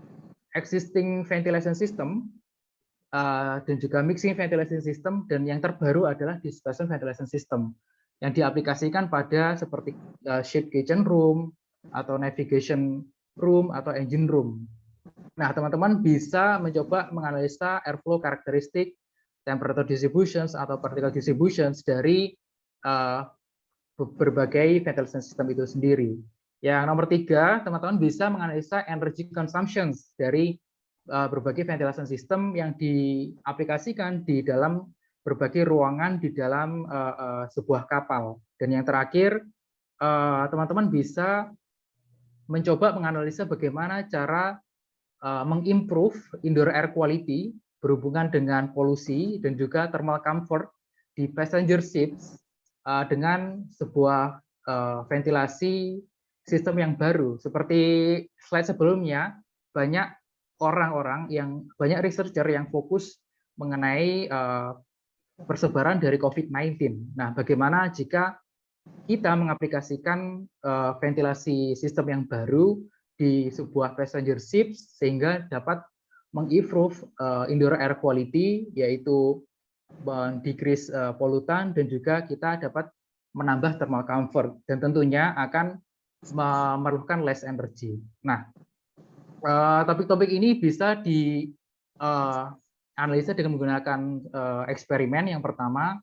existing ventilation system dan juga mixing ventilation system, dan yang terbaru adalah dispersion ventilation system yang diaplikasikan pada seperti ship kitchen room atau navigation room atau engine room. Nah, teman-teman bisa mencoba menganalisa airflow karakteristik, temperature distributions atau particle distributions dari berbagai ventilation system itu sendiri. Yang nomor 3, teman-teman bisa menganalisa energy consumption dari berbagai ventilation system yang diaplikasikan di dalam berbagai ruangan di dalam sebuah kapal. Dan yang terakhir, teman-teman bisa mencoba menganalisa bagaimana cara mengimprove indoor air quality berhubungan dengan polusi dan juga thermal comfort di passenger ships dengan sebuah ventilasi sistem yang baru. Seperti slide sebelumnya, banyak banyak researcher yang fokus mengenai persebaran dari COVID-19. Nah, bagaimana jika kita mengaplikasikan ventilasi sistem yang baru di sebuah passenger ship sehingga dapat mengimprove indoor air quality, yaitu decrease polutan, dan juga kita dapat menambah thermal comfort, dan tentunya akan memerlukan less energy. Nah, topik-topik ini bisa dianalisa dengan menggunakan eksperimen yang pertama,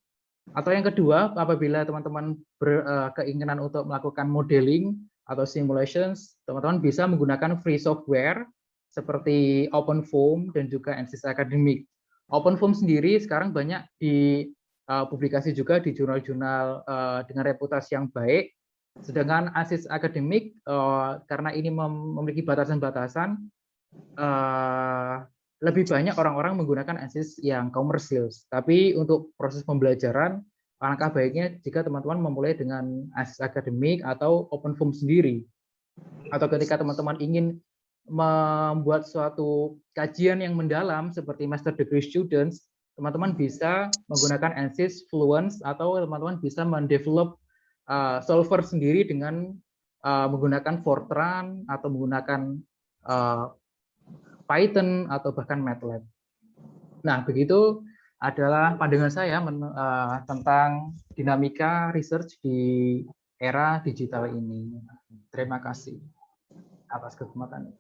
atau yang kedua, apabila teman-teman berkeinginan untuk melakukan modeling atau simulations, teman-teman bisa menggunakan free software seperti OpenFOAM dan juga ANSYS Academic. OpenFOAM sendiri sekarang banyak dipublikasi juga di jurnal-jurnal dengan reputasi yang baik. Sedangkan ANSYS Academic, karena ini memiliki batasan-batasan, lebih banyak orang-orang menggunakan ANSYS yang komersil. Tapi untuk proses pembelajaran, alangkah baiknya jika teman-teman memulai dengan ANSYS Academic atau OpenFOAM sendiri. Atau ketika teman-teman ingin membuat suatu kajian yang mendalam seperti master degree students, teman-teman bisa menggunakan ANSYS Fluence, atau teman-teman bisa mendevelop solver sendiri dengan menggunakan Fortran atau menggunakan Python atau bahkan MATLAB. Nah, begitu adalah pandangan saya tentang dinamika research di era digital ini. Terima kasih atas kesempatan.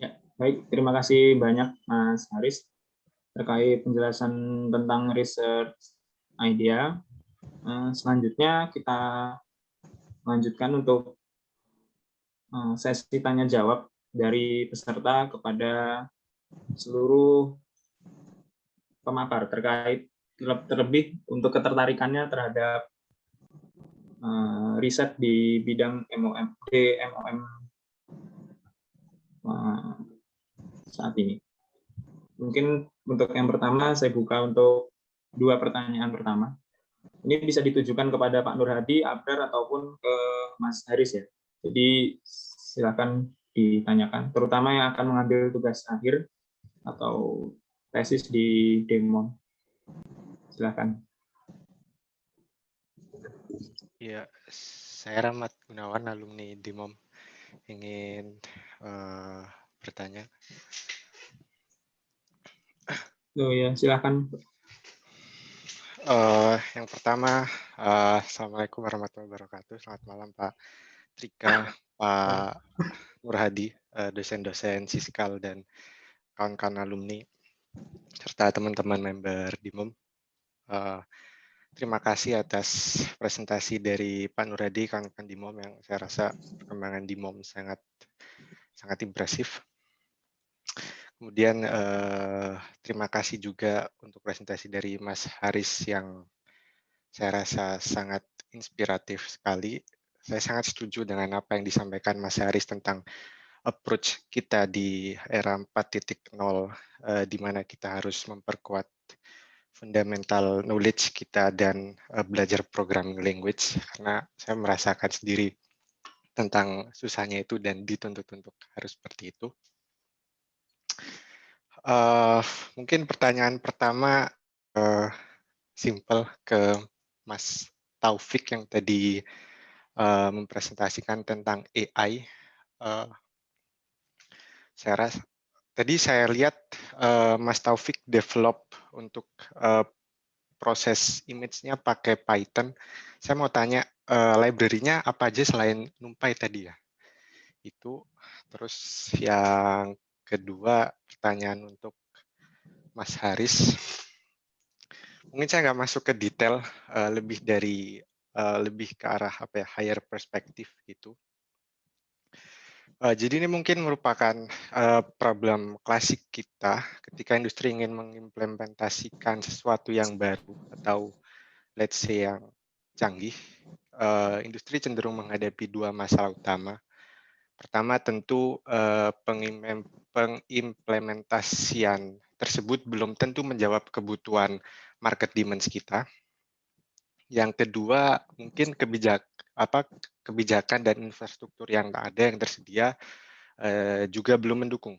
Ya, baik, terima kasih banyak Mas Haris terkait penjelasan tentang research idea. Selanjutnya kita lanjutkan untuk sesi tanya jawab dari peserta kepada seluruh pemapar terlebih untuk ketertarikannya terhadap riset di bidang MOM saat ini. Mungkin untuk yang pertama saya buka untuk 2 pertanyaan pertama. Ini bisa ditujukan kepada Pak Nur Hadi, Abrar, ataupun ke Mas Haris ya. Jadi silakan ditanyakan, terutama yang akan mengambil tugas akhir atau tesis di DEMON. Silakan. Ya, saya Rahmat Gunawan, alumni DEMON, ingin bertanya. Oh ya, silakan. Yang pertama, Assalamualaikum warahmatullahi wabarakatuh. Selamat malam Pak Trika, Pak Nur Hadi, dosen-dosen Siskal dan kawan-kawan alumni, serta teman-teman member DIMOM. Terima kasih atas presentasi dari Pak Nur Hadi, kawan-kawan DIMOM, yang saya rasa perkembangan DIMOM sangat impresif. Kemudian terima kasih juga untuk presentasi dari Mas Haris yang saya rasa sangat inspiratif sekali. Saya sangat setuju dengan apa yang disampaikan Mas Haris tentang approach kita di era 4.0, di mana kita harus memperkuat fundamental knowledge kita dan belajar programming language, karena saya merasakan sendiri tentang susahnya itu dan dituntut untuk harus seperti itu. Mungkin pertanyaan pertama simple ke Mas Taufik yang tadi mempresentasikan tentang AI. Tadi saya lihat Mas Taufik develop untuk proses image-nya pakai Python. Saya mau tanya, library-nya apa aja selain NumPy tadi ya? Itu. Terus yang kedua, pertanyaan untuk Mas Haris. Mungkin saya nggak masuk ke detail lebih dari lebih ke arah apa ya, higher perspective gitu. Jadi ini mungkin merupakan problem klasik kita ketika industri ingin mengimplementasikan sesuatu yang baru atau let's say yang canggih. Industri cenderung menghadapi dua masalah utama. Pertama tentu pengimplementasian tersebut belum tentu menjawab kebutuhan market demands kita. Yang kedua mungkin kebijakan dan infrastruktur yang ada yang tersedia juga belum mendukung.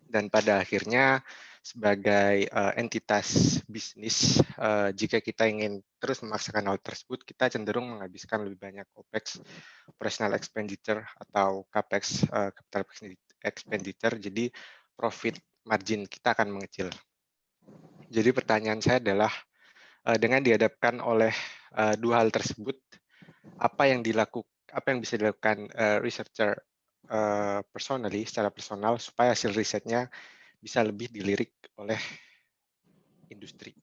Dan pada akhirnya sebagai entitas bisnis, jika kita ingin terus memaksakan hal tersebut, kita cenderung menghabiskan lebih banyak OPEX, operational expenditure, atau CAPEX, capital expenditure, jadi profit margin kita akan mengecil. Jadi pertanyaan saya adalah, dengan dihadapkan oleh dua hal tersebut, apa yang bisa dilakukan researcher personally, secara personal, supaya hasil risetnya bisa lebih dilirik oleh industri.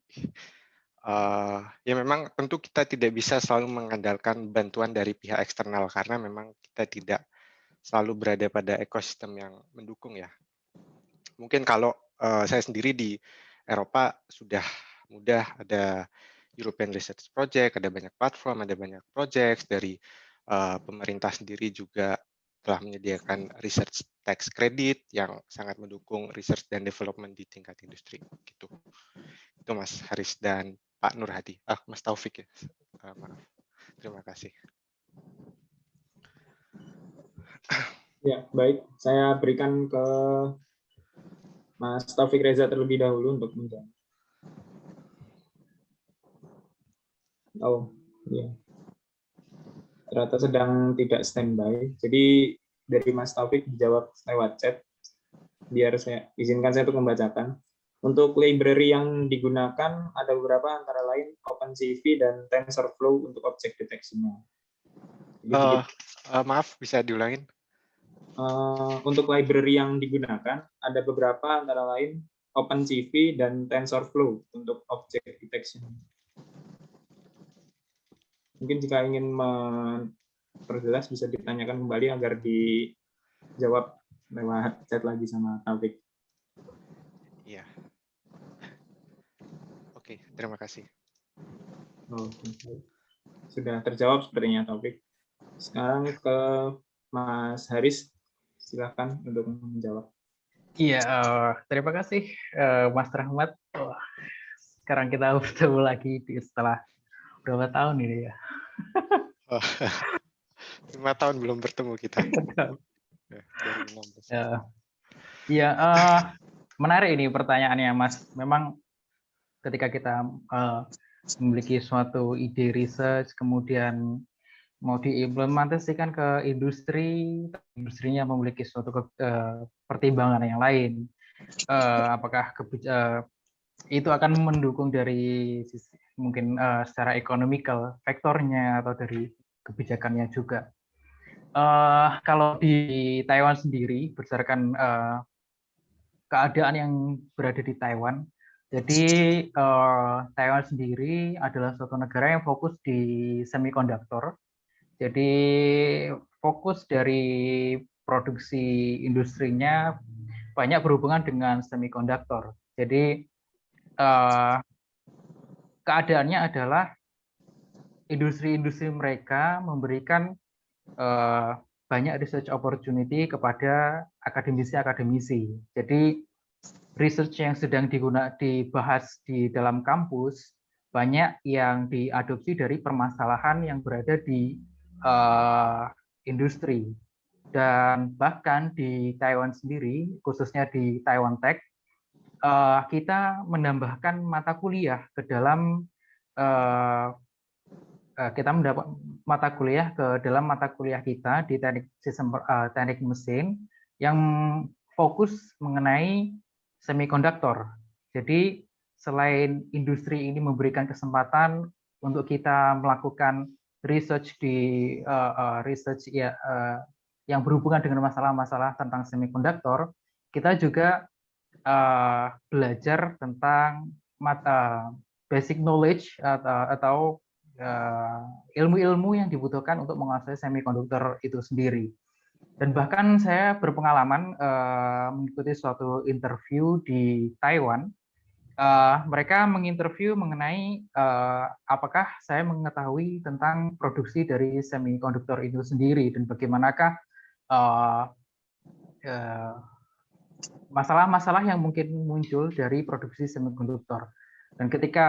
Ya memang tentu kita tidak bisa selalu mengandalkan bantuan dari pihak eksternal karena memang kita tidak selalu berada pada ekosistem yang mendukung ya. Mungkin kalau saya sendiri di Eropa sudah mudah, ada European Research Project, ada banyak platform, ada banyak project dari pemerintah sendiri juga telah menyediakan research tax credit yang sangat mendukung research dan development di tingkat industri gitu. Itu Mas Haris dan Pak Nur Hadi. Mas Taufik ya. Maaf. Terima kasih. Ya, baik. Saya berikan ke Mas Taufik Reza terlebih dahulu untuk menjawab. Oh, iya. Ternyata sedang tidak standby. Jadi dari Mas Taufik dijawab lewat chat. Biar izinkan saya untuk membacakan. Untuk library yang digunakan ada beberapa antara lain OpenCV dan TensorFlow untuk object detection-nya. Maaf, bisa diulangin? Untuk library yang digunakan ada beberapa antara lain OpenCV dan TensorFlow untuk object detection. Mungkin jika ingin memperjelas bisa ditanyakan kembali agar dijawab lewat chat lagi sama Taufik. Iya. Oke, terima kasih. Sudah terjawab sepertinya Taufik. Sekarang ke Mas Haris, silakan untuk menjawab. Iya, terima kasih Mas Rahmat. Sekarang kita bertemu lagi setelah berapa tahun ini ya? 5 tahun belum bertemu kita. Iya, menarik ini pertanyaannya, Mas. Memang ketika kita memiliki suatu ide research, kemudian mau diimplementasikan ke industri, industrinya memiliki suatu pertimbangan yang lain. Apakah itu akan mendukung dari sisi, mungkin secara ekonomikal faktornya atau dari kebijakannya juga. Kalau di Taiwan sendiri berdasarkan keadaan yang berada di Taiwan, jadi Taiwan sendiri adalah suatu negara yang fokus di semikonduktor. Jadi fokus dari produksi industrinya banyak berhubungan dengan semikonduktor. Jadi keadaannya adalah industri-industri mereka memberikan banyak research opportunity kepada akademisi-akademisi. Jadi research yang sedang dibahas di dalam kampus banyak yang diadopsi dari permasalahan yang berada di industri. Dan bahkan di Taiwan sendiri, khususnya di Taiwan Tech, kita menambahkan mata kuliah ke dalam mata kuliah kita di teknik mesin yang fokus mengenai semikonduktor. Jadi selain industri ini memberikan kesempatan untuk kita melakukan research yang berhubungan dengan masalah-masalah tentang semikonduktor, kita juga belajar tentang basic knowledge atau ilmu-ilmu yang dibutuhkan untuk menguasai semikonduktor itu sendiri. Dan bahkan saya berpengalaman mengikuti suatu interview di Taiwan. Mereka menginterview mengenai apakah saya mengetahui tentang produksi dari semikonduktor itu sendiri dan bagaimanakah masalah-masalah yang mungkin muncul dari produksi semikonduktor. Dan ketika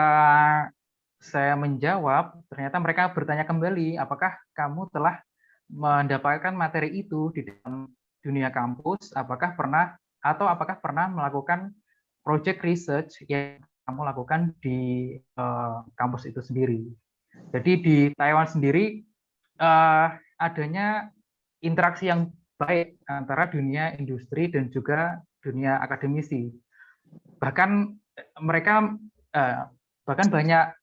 saya menjawab, ternyata mereka bertanya kembali, apakah kamu telah mendapatkan materi itu di dalam dunia kampus, apakah pernah melakukan project research yang kamu lakukan di kampus itu sendiri. Jadi di Taiwan sendiri adanya interaksi yang baik antara dunia industri dan juga dunia akademisi. Bahkan mereka bahkan banyak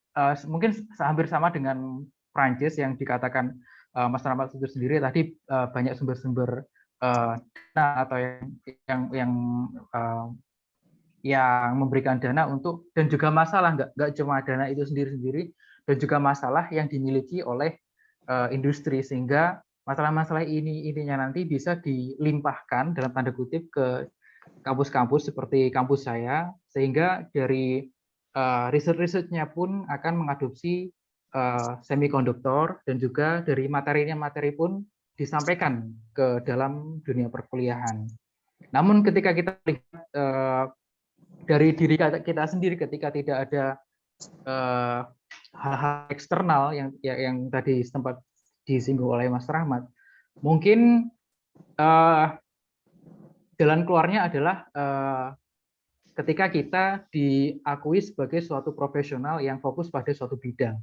mungkin hampir sama dengan Prancis yang dikatakan Mas Rahmat itu sendiri tadi, banyak sumber-sumber dana atau yang memberikan dana untuk, dan juga masalah nggak cuma dana itu sendiri dan juga masalah yang dimiliki oleh industri, sehingga masalah-masalah ininya nanti bisa dilimpahkan dalam tanda kutip ke kampus-kampus seperti kampus saya, sehingga dari riset-risetnya pun akan mengadopsi semikonduktor, dan juga dari materi pun disampaikan ke dalam dunia perkuliahan. Namun ketika kita lihat dari diri kita sendiri, ketika tidak ada hal-hal eksternal yang tadi sempat disinggung oleh Mas Rahmat, mungkin jalan keluarnya adalah ketika kita diakui sebagai suatu profesional yang fokus pada suatu bidang.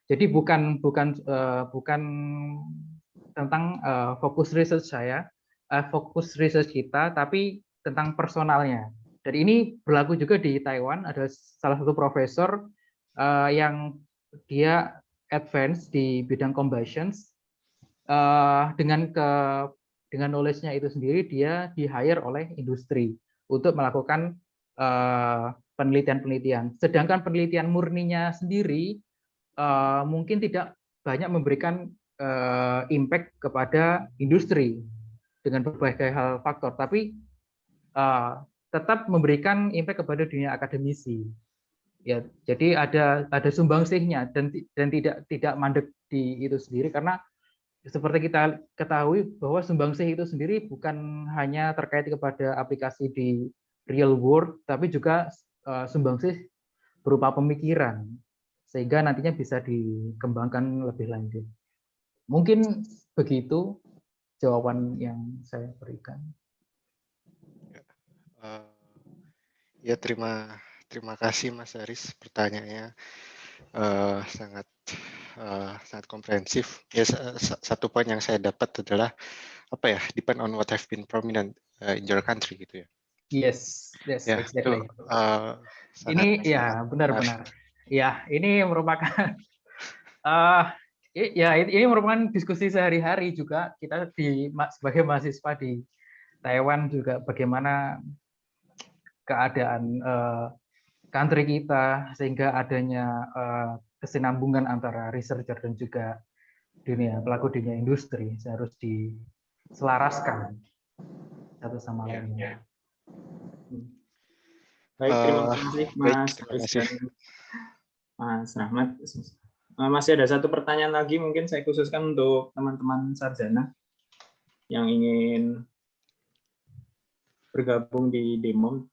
Jadi bukan tentang fokus research kita, tapi tentang personalnya. Dan ini berlaku juga di Taiwan. Ada salah satu profesor yang dia advance di bidang combustions, dengan knowledge-nya itu sendiri, dia di-hire oleh industri untuk melakukan penelitian-penelitian. Sedangkan penelitian murninya sendiri mungkin tidak banyak memberikan impact kepada industri dengan berbagai hal faktor, tapi tetap memberikan impact kepada dunia akademisi. Ya, jadi ada sumbangsihnya, dan tidak mandek di itu sendiri, karena seperti kita ketahui bahwa sumbangsih itu sendiri bukan hanya terkait kepada aplikasi di real world, tapi juga sumbangsih berupa pemikiran, sehingga nantinya bisa dikembangkan lebih lanjut. Mungkin begitu jawaban yang saya berikan. Ya, terima kasih Mas Haris, pertanyaannya sangat komprehensif. Ya, satu poin yang saya dapat adalah depend on what have been prominent in your country gitu ya. Yes, Ya, exactly. Ini ya benar-benar. Ya, ini merupakan ini merupakan diskusi sehari-hari juga kita sebagai mahasiswa di Taiwan, juga bagaimana keadaan country kita, sehingga adanya kesinambungan antara researcher dan juga pelaku dunia industri harus diselaraskan satu sama lainnya. Baik, terima kasih Mas Haris dan Mas Rahmat. Masih ada satu pertanyaan lagi, mungkin saya khususkan untuk teman-teman sarjana yang ingin bergabung di DEMOM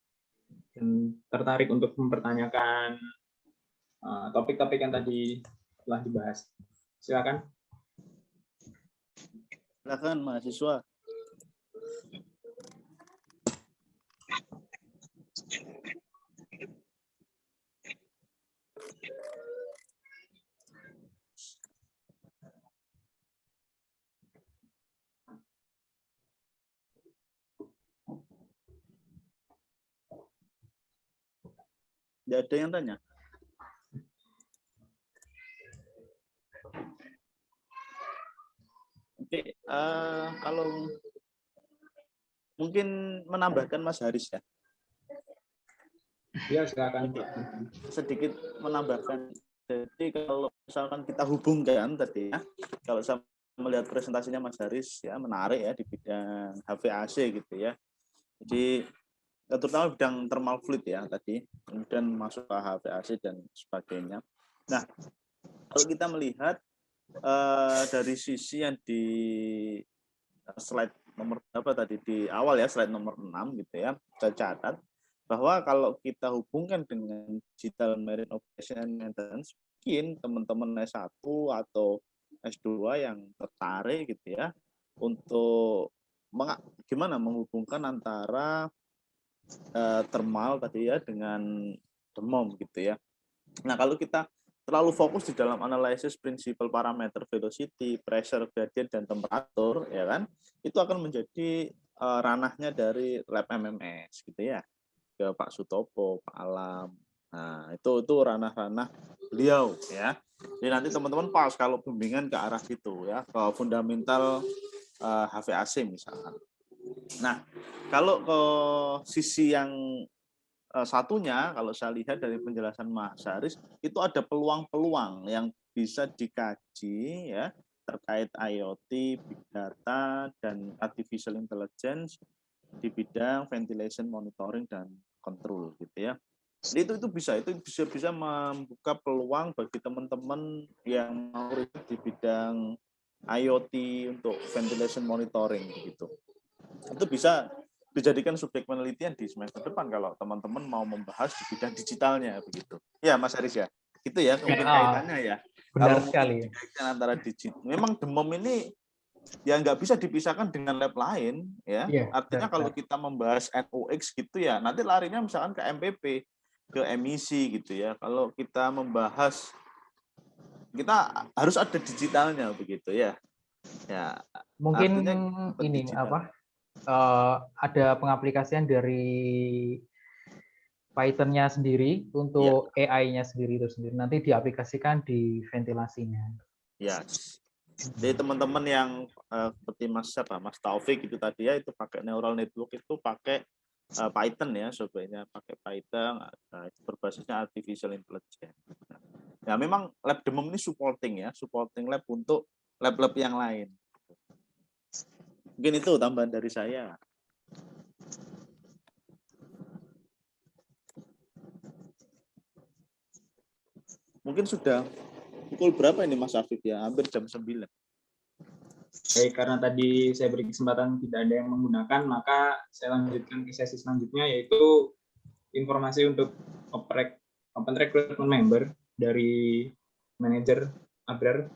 dan tertarik untuk mempertanyakan topik-topik yang tadi telah dibahas. Silakan. Silakan mahasiswa. Tidak ada yang tanya. Oke, kalau mungkin menambahkan Mas Haris ya. Ya, silakan. Sedikit menambahkan. Jadi kalau misalkan kita hubungkan tadi ya, kalau saya melihat presentasinya Mas Haris ya menarik ya di bidang HVAC gitu ya. Jadi terutama bidang thermal fluid ya tadi, kemudian masuk ke HVAC dan sebagainya. Nah, kalau kita melihat dari sisi yang di slide nomor berapa tadi di awal ya, slide nomor 6 gitu ya, saya catat bahwa kalau kita hubungkan dengan digital marine operation and maintenance, mungkin teman-teman S1 atau S2 yang tertarik gitu ya untuk gimana menghubungkan antara thermal tadi ya dengan demom gitu ya. Nah, kalau kita terlalu fokus di dalam analisis prinsipal parameter velocity, pressure, gradient, dan temperatur, ya kan, itu akan menjadi ranahnya dari lab MMS gitu ya, ke Pak Sutopo, Pak Alam. Nah, itu ranah-ranah beliau ya. Jadi nanti teman-teman pas kalau bimbingan ke arah situ ya, ke fundamental HVAC misalkan. Nah, kalau ke sisi yang satunya, kalau saya lihat dari penjelasan Mas Haris, itu ada peluang-peluang yang bisa dikaji ya terkait IoT, Big Data, dan Artificial Intelligence di bidang ventilation monitoring dan control gitu ya. Jadi itu bisa membuka peluang bagi teman-teman yang mau riset di bidang IoT untuk ventilation monitoring gitu. Itu bisa dijadikan subjek penelitian di semester depan kalau teman-teman mau membahas di bidang digitalnya begitu. Ya, Mas Haris ya. Itu ya mungkin kaitannya ya. Benar Kalau sekali. kaitan antara digital, memang demam ini ya nggak bisa dipisahkan dengan lab lain ya. Artinya kalau kita membahas NOx gitu ya, nanti larinya misalkan ke MPP, ke emisi gitu ya. Kalau kita membahas, kita harus ada digitalnya begitu ya. Ya. Mungkin ini digital. Apa? Ada pengaplikasian dari Python-nya sendiri untuk AI-nya sendiri itu sendiri. Nanti diaplikasikan di ventilasinya. Ya. Jadi teman-teman yang seperti Mas Taufik itu tadi ya, itu pakai neural network itu pakai Python ya, sebenarnya pakai Python, berbasisnya artificial intelligence. Ya memang lab demam ini supporting lab untuk lab-lab yang lain. Mungkin itu tambahan dari saya. Mungkin sudah pukul berapa ini Mas Afif ya? Hampir jam 9. Baik, karena tadi saya beri kesempatan tidak ada yang menggunakan, maka saya lanjutkan ke sesi selanjutnya, yaitu informasi untuk open recruitment member dari manajer Abrar.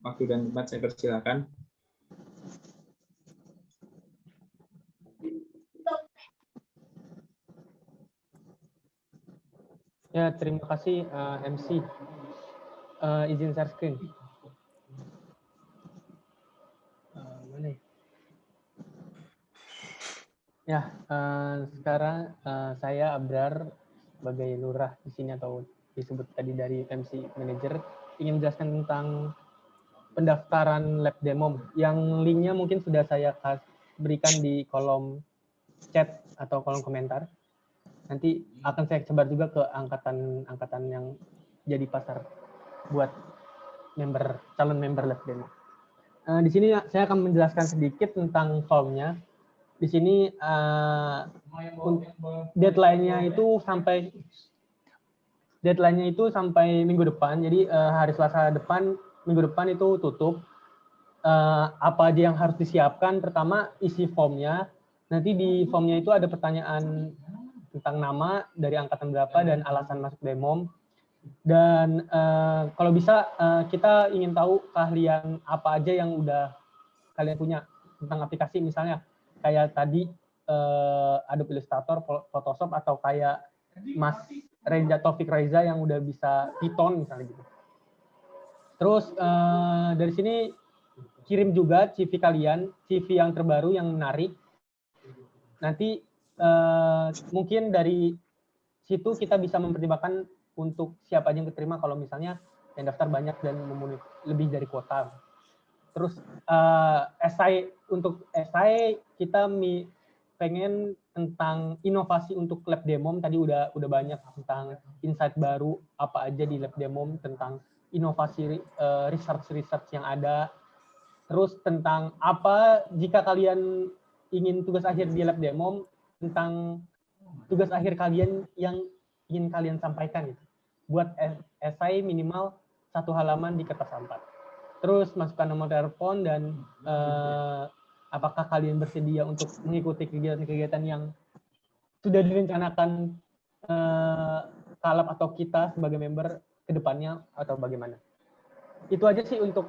Waktu dan tempat saya persilakan. Ya, terima kasih MC. Izin share screen. Mana ya? Ya, sekarang saya Abrar sebagai lurah di sini atau disebut tadi dari MC Manager ingin menjelaskan tentang pendaftaran lab demom yang linknya mungkin sudah saya berikan di kolom chat atau kolom komentar. Nanti akan saya sebar juga ke angkatan yang jadi pasar buat calon member lab demo. Di sini saya akan menjelaskan sedikit tentang formnya. Di sini deadline-nya itu sampai minggu depan. Jadi hari Selasa minggu depan itu tutup. Apa aja yang harus disiapkan? Pertama, isi formnya. Nanti di formnya itu ada pertanyaan tentang nama, dari angkatan berapa, dan alasan masuk demom. Dan kalau bisa kita ingin tahu keahlian apa aja yang udah kalian punya tentang aplikasi, misalnya kayak tadi Adobe Illustrator, Photoshop, atau kayak Mas Taufik Reza yang udah bisa Python misalnya gitu. Terus dari sini kirim juga CV kalian, CV yang terbaru yang menarik. Nanti mungkin dari situ kita bisa mempertimbangkan untuk siapa aja yang keterima kalau misalnya yang daftar banyak dan memenuhi lebih dari kuota. Terus untuk esai kita pengen tentang inovasi untuk lab demom. Tadi udah banyak tentang insight baru apa aja di lab demom, tentang inovasi research yang ada, terus tentang apa jika kalian ingin tugas akhir di lab demo, tentang tugas akhir kalian yang ingin kalian sampaikan gitu. Buat esai minimal 1 halaman di kertas A4. Terus masukkan nomor telepon dan apakah kalian bersedia untuk mengikuti kegiatan-kegiatan yang sudah direncanakan Kalab atau kita sebagai member ke depannya atau bagaimana. Itu aja sih untuk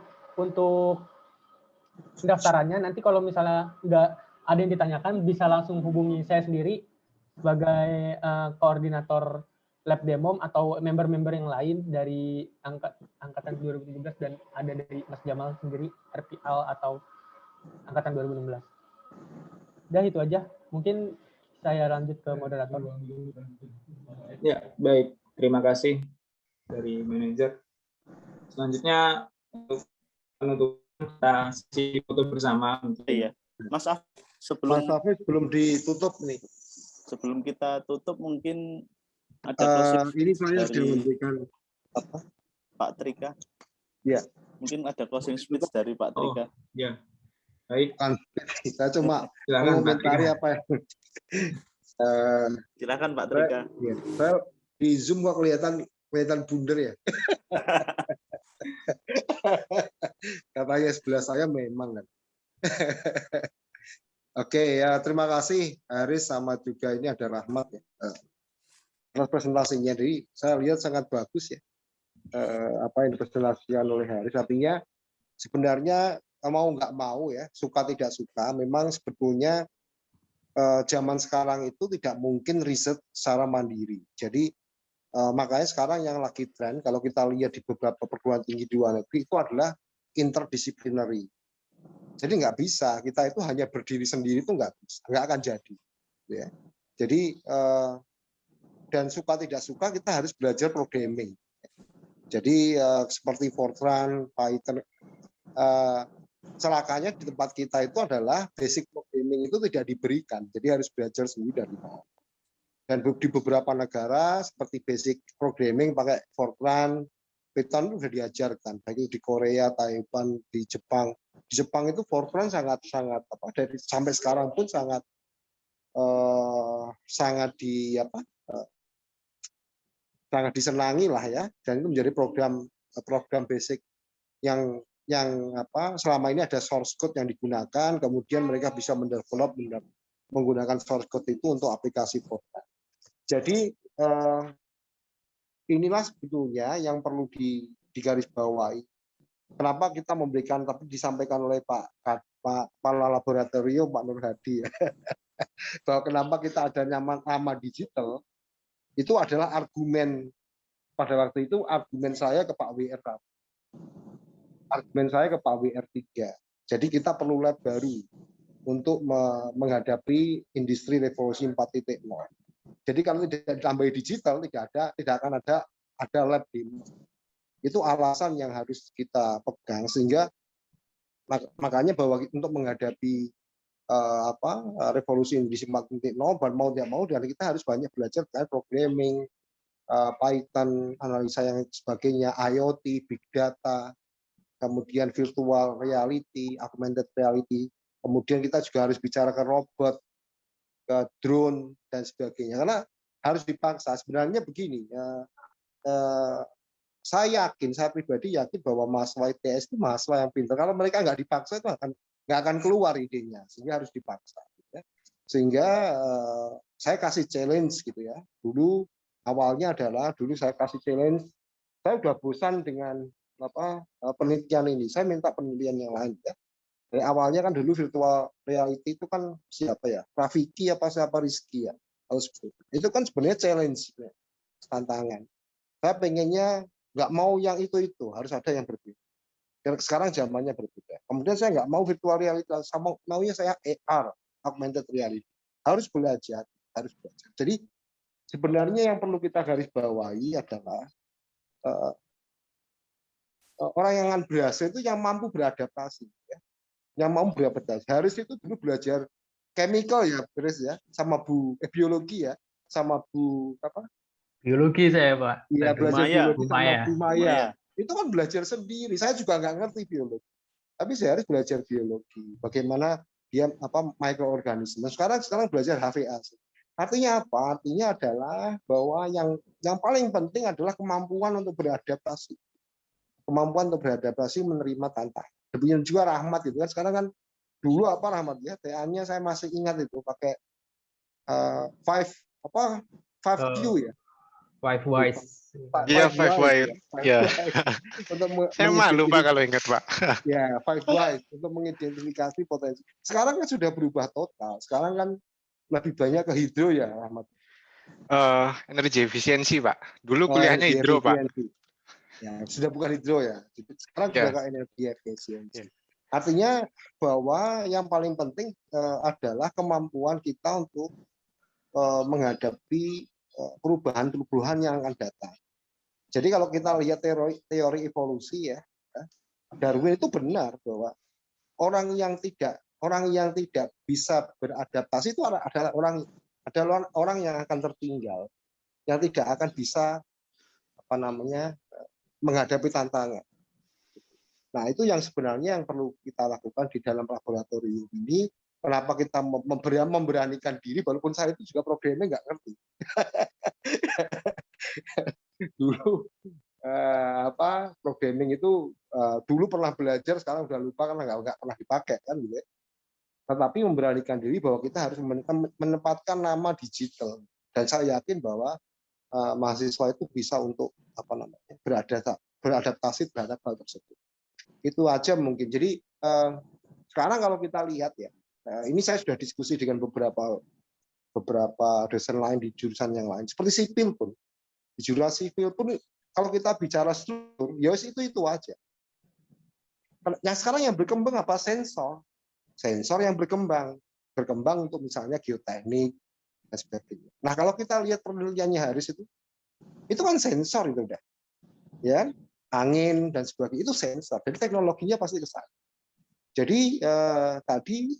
pendaftarannya. Nanti kalau misalnya nggak ada yang ditanyakan, bisa langsung hubungi saya sendiri sebagai koordinator lab demo atau member-member yang lain dari angkatan 2017 dan ada dari Mas Jamal sendiri, RPL atau angkatan 2016. Udah itu aja. Mungkin saya lanjut ke moderator. Ya, baik. Terima kasih dari manajer. Selanjutnya untuk kita sesi foto bersama. Iya, Mas Af, sebelum ditutup nih. Sebelum kita tutup mungkin ada closing ini saya dari sudah memberikan Pak Trika. Ya. Mungkin ada closing speech dari Pak Trika. Ya, baik. Kita cuma Silakan, komentari Pak Trika. apa ya. Silakan Pak Trika. Saya di Zoom kok kelihatan bunder ya. Katanya sebelah saya memang kan. Oke ya, terima kasih Haris sama juga ini ada Rahmat ya. Atas presentasinya, jadi saya lihat sangat bagus ya. Apa yang dipresentasikan oleh Haris, artinya sebenarnya mau nggak mau ya, suka tidak suka, memang sebetulnya zaman sekarang itu tidak mungkin riset secara mandiri. Jadi makanya sekarang yang lagi tren, kalau kita lihat di beberapa perguruan tinggi di luar negeri itu adalah interdisciplinary. Jadi nggak bisa, kita itu hanya berdiri sendiri itu nggak bisa, nggak akan jadi. Ya. Jadi dan suka tidak suka kita harus belajar programming. Jadi seperti Fortran, Python, celakanya di tempat kita itu adalah basic programming itu tidak diberikan, jadi harus belajar sendiri dari bawah. Dan di beberapa negara seperti basic programming pakai Fortran, Python itu sudah diajarkan, baik di Korea, Taiwan, di Jepang. Di Jepang itu Fortran sangat apa dari sampai sekarang pun sangat sangat disenangi lah ya, dan itu menjadi program basic yang apa selama ini ada source code yang digunakan, kemudian mereka bisa mendevelop menggunakan source code itu untuk aplikasi Fortran. Jadi inilah sebetulnya yang perlu digarisbawahi. Kenapa kita memberikan, tapi disampaikan oleh Pak Kepala Laboratorium Pak Nur Hadi ya, bahwa kenapa kita ada nama digital, itu adalah argumen pada waktu itu, argumen saya ke Pak WR, argumen saya ke Pak WR3. Jadi kita perlu lab baru untuk menghadapi industri revolusi 4.0. Jadi kalau tidak ditambah digital, tidak akan ada lab demo. Itu alasan yang harus kita pegang, sehingga makanya bahwa untuk menghadapi revolusi industri 4.0, mau tidak mau, dan kita harus banyak belajar tentang programming, Python, analisa yang sebagainya, IoT, big data, kemudian virtual reality, augmented reality, kemudian kita juga harus bicara ke robot, ke drone dan sebagainya, karena harus dipaksa. Sebenarnya begini, saya pribadi yakin bahwa mahasiswa ITS itu mahasiswa yang pintar. Kalau mereka nggak dipaksa itu nggak akan keluar idenya, sehingga harus dipaksa. Ya. Sehingga saya kasih challenge gitu ya. Dulu awalnya adalah saya kasih challenge. Saya udah bosan dengan penelitian ini. Saya minta penelitian yang lain ya. Dari awalnya kan dulu virtual reality itu kan siapa ya? Rafiki apa siapa Rizky ya? Itu kan sebenarnya challenge, ya. Tantangan. Saya pengennya nggak mau yang itu, harus ada yang berbeda. Sekarang zamannya berbeda. Kemudian saya nggak mau virtual reality, sama maunya saya AR, augmented reality. Harus belajar. Jadi sebenarnya yang perlu kita garis bawahi adalah orang yang akan berhasil itu yang mampu beradaptasi, ya. Yang mau beradaptasi. Haris itu dulu belajar chemical ya, Haris ya, sama biologi ya, sama Bu apa? Biologi saya, Pak. Iya, belajar biologi sama Bu Maya. Itu kan belajar sendiri. Saya juga nggak ngerti biologi. Tapi saya harus belajar biologi. Bagaimana dia mikroorganisme. Sekarang belajar HVA. Artinya apa? Artinya adalah bahwa yang paling penting adalah kemampuan untuk beradaptasi. Kemampuan untuk beradaptasi menerima tantangan. Demikian juga Rahmat itu kan sekarang kan dulu apa Rahmat ya? TA-nya saya masih ingat itu pakai 5Q ya. 5 wise. Iya, 5 wise. Ya. Untuk Saya malu Pak kalau ingat Pak. Ya, 5 wise untuk mengidentifikasi potensi. Sekarang kan sudah berubah total. Sekarang kan lebih banyak ke hidro ya, Rahmat. Energi efisiensi Pak. Dulu kuliahnya hidro Pak. Ya, sudah bukan hidro ya. Sekarang sudah ke energi efisiensi. Ya. Artinya bahwa yang paling penting adalah kemampuan kita untuk menghadapi perubahan-perubahan yang akan datang. Jadi kalau kita lihat teori evolusi ya, Darwin itu benar bahwa orang yang tidak bisa beradaptasi itu adalah orang yang akan tertinggal, yang tidak akan bisa menghadapi tantangan. Nah, itu yang sebenarnya yang perlu kita lakukan di dalam laboratorium ini. Kenapa kita memberanikan diri, walaupun saya itu juga programnya nggak ngerti. Dulu programming itu dulu pernah belajar, sekarang udah lupa karena nggak pernah dipakai kan gitu. Tetapi memberanikan diri bahwa kita harus menempatkan nama digital, dan saya yakin bahwa mahasiswa itu bisa untuk beradaptasi terhadap hal tersebut. Itu aja mungkin. Jadi sekarang kalau kita lihat ya, ini saya sudah diskusi dengan beberapa dosen lain di jurusan yang lain, seperti sipil pun. Di jurusan sipil pun kalau kita bicara struktur, ya itu aja. Yang sekarang yang berkembang apa? Sensor yang berkembang untuk misalnya geoteknik dan sebagainya. Nah, kalau kita lihat penelitiannya Haris itu kan sensor itu udah. Ya, angin dan sebagainya itu sensor. Jadi teknologinya pasti ke sana. Jadi tadi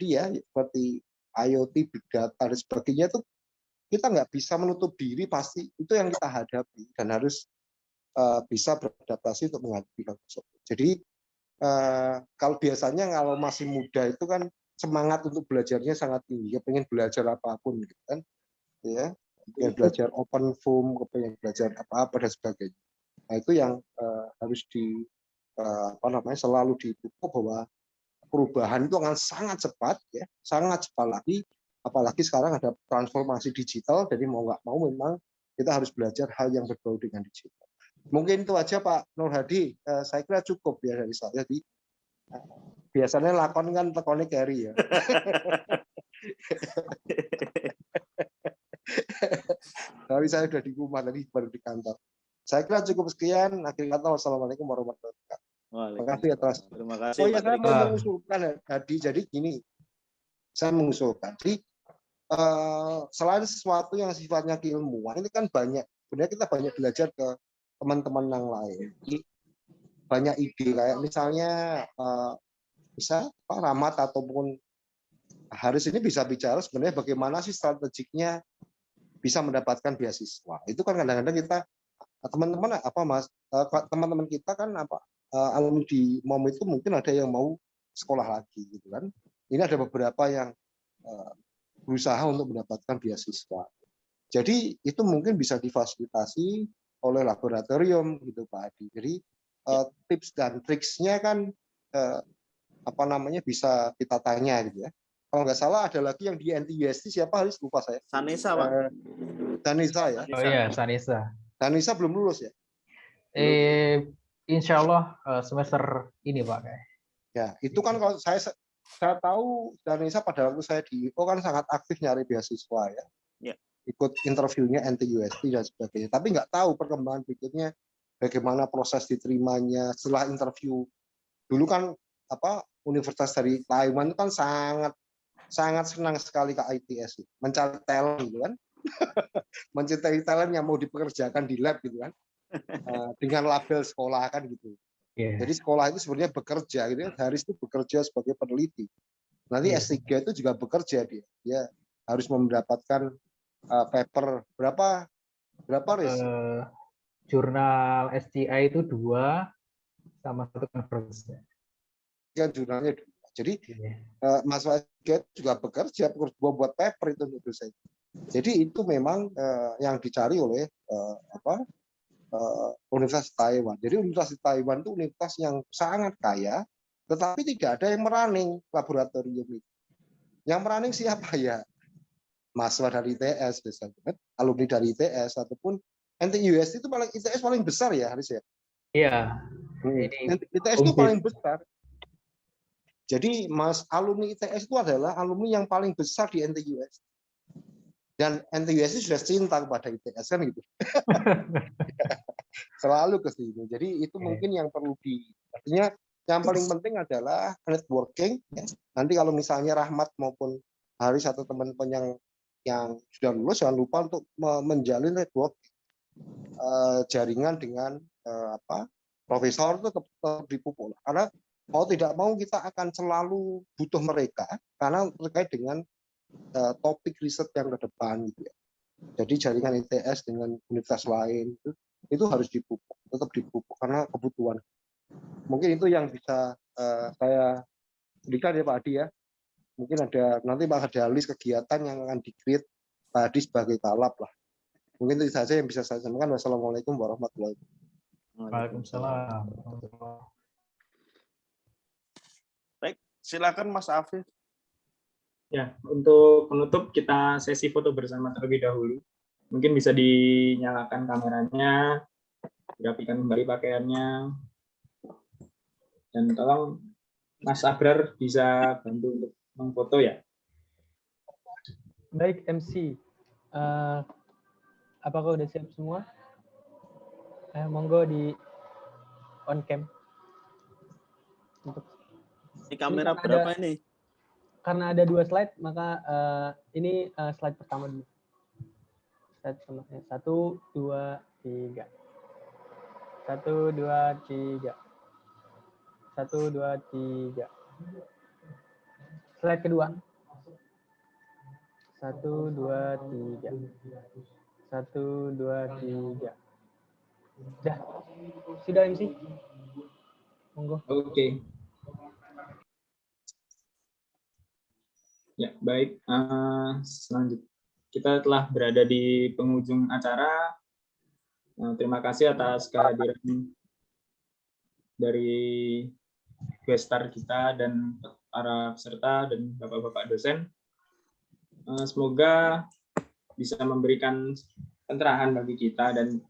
ya seperti IoT, big data dan sebagainya itu kita nggak bisa menutup diri, pasti itu yang kita hadapi dan harus bisa beradaptasi untuk menghadapi hal tersebut. Jadi kalau biasanya kalau masih muda itu kan semangat untuk belajarnya sangat tinggi, pengen belajar apapun gitu kan, ya, pengen belajar open form, pengen belajar apa dan sebagainya. Nah, itu yang harus selalu dipupuk bahwa perubahan itu akan sangat cepat ya, sangat cepat lagi, apalagi sekarang ada transformasi digital, jadi mau nggak mau memang kita harus belajar hal yang berbau dengan digital. Mungkin itu aja Pak Nur Hadi, saya kira cukup ya dari saya. Jadi biasanya lakon kan tekonnya carry ya. Tapi saya sudah di rumah tadi, baru di kantor. Saya kira cukup sekian. Akhir kata, wassalamualaikum warahmatullahi wabarakatuh. Terima kasih atas. Terima kasih. Oh ya, saya mau mengusulkan Hadi. Jadi gini, saya mengusulkan. Jadi selain sesuatu yang sifatnya keilmuan, ini kan banyak. Sebenarnya kita banyak belajar ke teman-teman yang lain. Jadi, banyak ide kayak misalnya bisa Pak Rahmat ataupun Haris ini bisa bicara sebenarnya bagaimana sih strateginya bisa mendapatkan beasiswa. Itu kan kadang-kadang kita teman-teman kita kan alumni di MOM itu mungkin ada yang mau sekolah lagi gitu kan. Ini ada beberapa yang berusaha untuk mendapatkan beasiswa. Jadi itu mungkin bisa difasilitasi oleh laboratorium gitu Pak Adi. Jadi tips dan triksnya kan bisa kita tanya gitu ya. Kalau nggak salah ada lagi yang di NTUST, siapa Haris, lupa saya. Sanisa Pak. Danisa ya. Oh iya, Sanisa. Danisa belum lulus ya? Insya Allah semester ini Pak. Ya, itu kan kalau saya tahu Danisa pada waktu saya di IPO kan sangat aktif nyari beasiswa ya. Ya. Ikut interviewnya NTUST dan sebagainya. Tapi nggak tahu perkembangan berikutnya bagaimana proses diterimanya setelah interview. Dulu kan universitas dari Taiwan itu kan sangat senang sekali ke ITS, mencari talent gitu kan. Mencintai talent yang mau dipekerjakan di lab gitu kan. Dengan label sekolah kan gitu. Yeah. Jadi sekolah itu sebenarnya bekerja gitu kan. Haris itu bekerja sebagai peneliti. Nanti S3 itu juga bekerja dia harus mendapatkan paper berapa Riz? jurnal SCI itu 2 sama 1 conference. Kan jurnalnya 2. Jadi Iya. Mas Wajid juga bekerja buat paper itu menurut saya. Jadi itu memang yang dicari oleh Universitas Taiwan. Jadi Universitas Taiwan itu universitas yang sangat kaya, tetapi tidak ada yang merunning laboratorium itu. Yang merunning siapa ya? Mahasiswa dari ITS biasanya, alumni dari ITS ataupun NTUS itu paling ITS paling besar ya Haris ya. Iya. Ini ITS itu paling besar. Jadi alumni ITS itu adalah alumni yang paling besar di NTUS. Dan NTUS itu sudah cinta kepada ITS kan gitu. Selalu ke sini. Jadi itu mungkin yang perlu artinya yang paling penting adalah networking. Ya. Nanti kalau misalnya Rahmat maupun Haris atau teman-teman yang sudah lulus jangan lupa untuk menjalin network jaringan dengan profesor itu tetap dipupuk. Karena mau tidak mau kita akan selalu butuh mereka karena terkait dengan topik riset yang ke depan gitu ya. Jadi jaringan ITS dengan universitas lain itu harus dipupuk, tetap dipupuk karena kebutuhan. Mungkin itu yang bisa saya berikan ya Pak Adi ya. Mungkin nanti Pak ada list kegiatan yang akan di-create Pak Adi sebagai kalap lah. Mungkin itu saja yang bisa saya sampaikan. Wassalamualaikum warahmatullahi wabarakatuh. Waalaikumsalam. Baik, silakan Mas Afif. Ya, untuk penutup kita sesi foto bersama terlebih dahulu. Mungkin bisa dinyalakan kameranya, rapikan kembali pakaiannya, dan tolong Mas Abrar bisa bantu untuk memfoto ya. Baik MC, apakah udah siap semua? Monggo di on cam. Di kamera berapa ini? Karena ada 2 slide, maka ini slide pertama dulu. Slide pertama. 1, 2, 3. 1, 2, 3. 1, 2, 3. Slide kedua. 1, 2, 3. 1, 2, 3. Sudah MC? Monggo. Oke. Ya, baik. Selanjutnya kita telah berada di penghujung acara. Terima kasih atas kehadiran dari guest star kita dan para peserta dan bapak-bapak dosen. Semoga bisa memberikan pencerahan bagi kita dan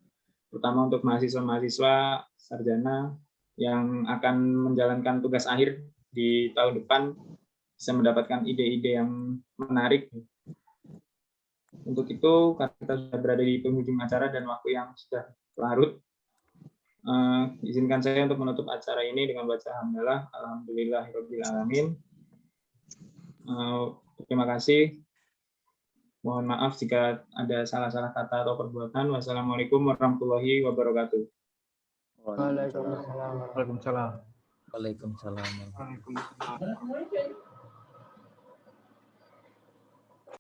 terutama untuk mahasiswa-mahasiswa sarjana yang akan menjalankan tugas akhir di tahun depan bisa mendapatkan ide-ide yang menarik. Untuk itu, karena kita sudah berada di penghujung acara dan waktu yang sudah larut, izinkan saya untuk menutup acara ini dengan baca hamdalah. Alhamdulillahirabbil alamin. Terima kasih. Mohon maaf jika ada salah-salah kata atau perbuatan. Wassalamualaikum warahmatullahi wabarakatuh. Waalaikumsalam. Waalaikumsalam. Waalaikumsalam. Waalaikumsalam.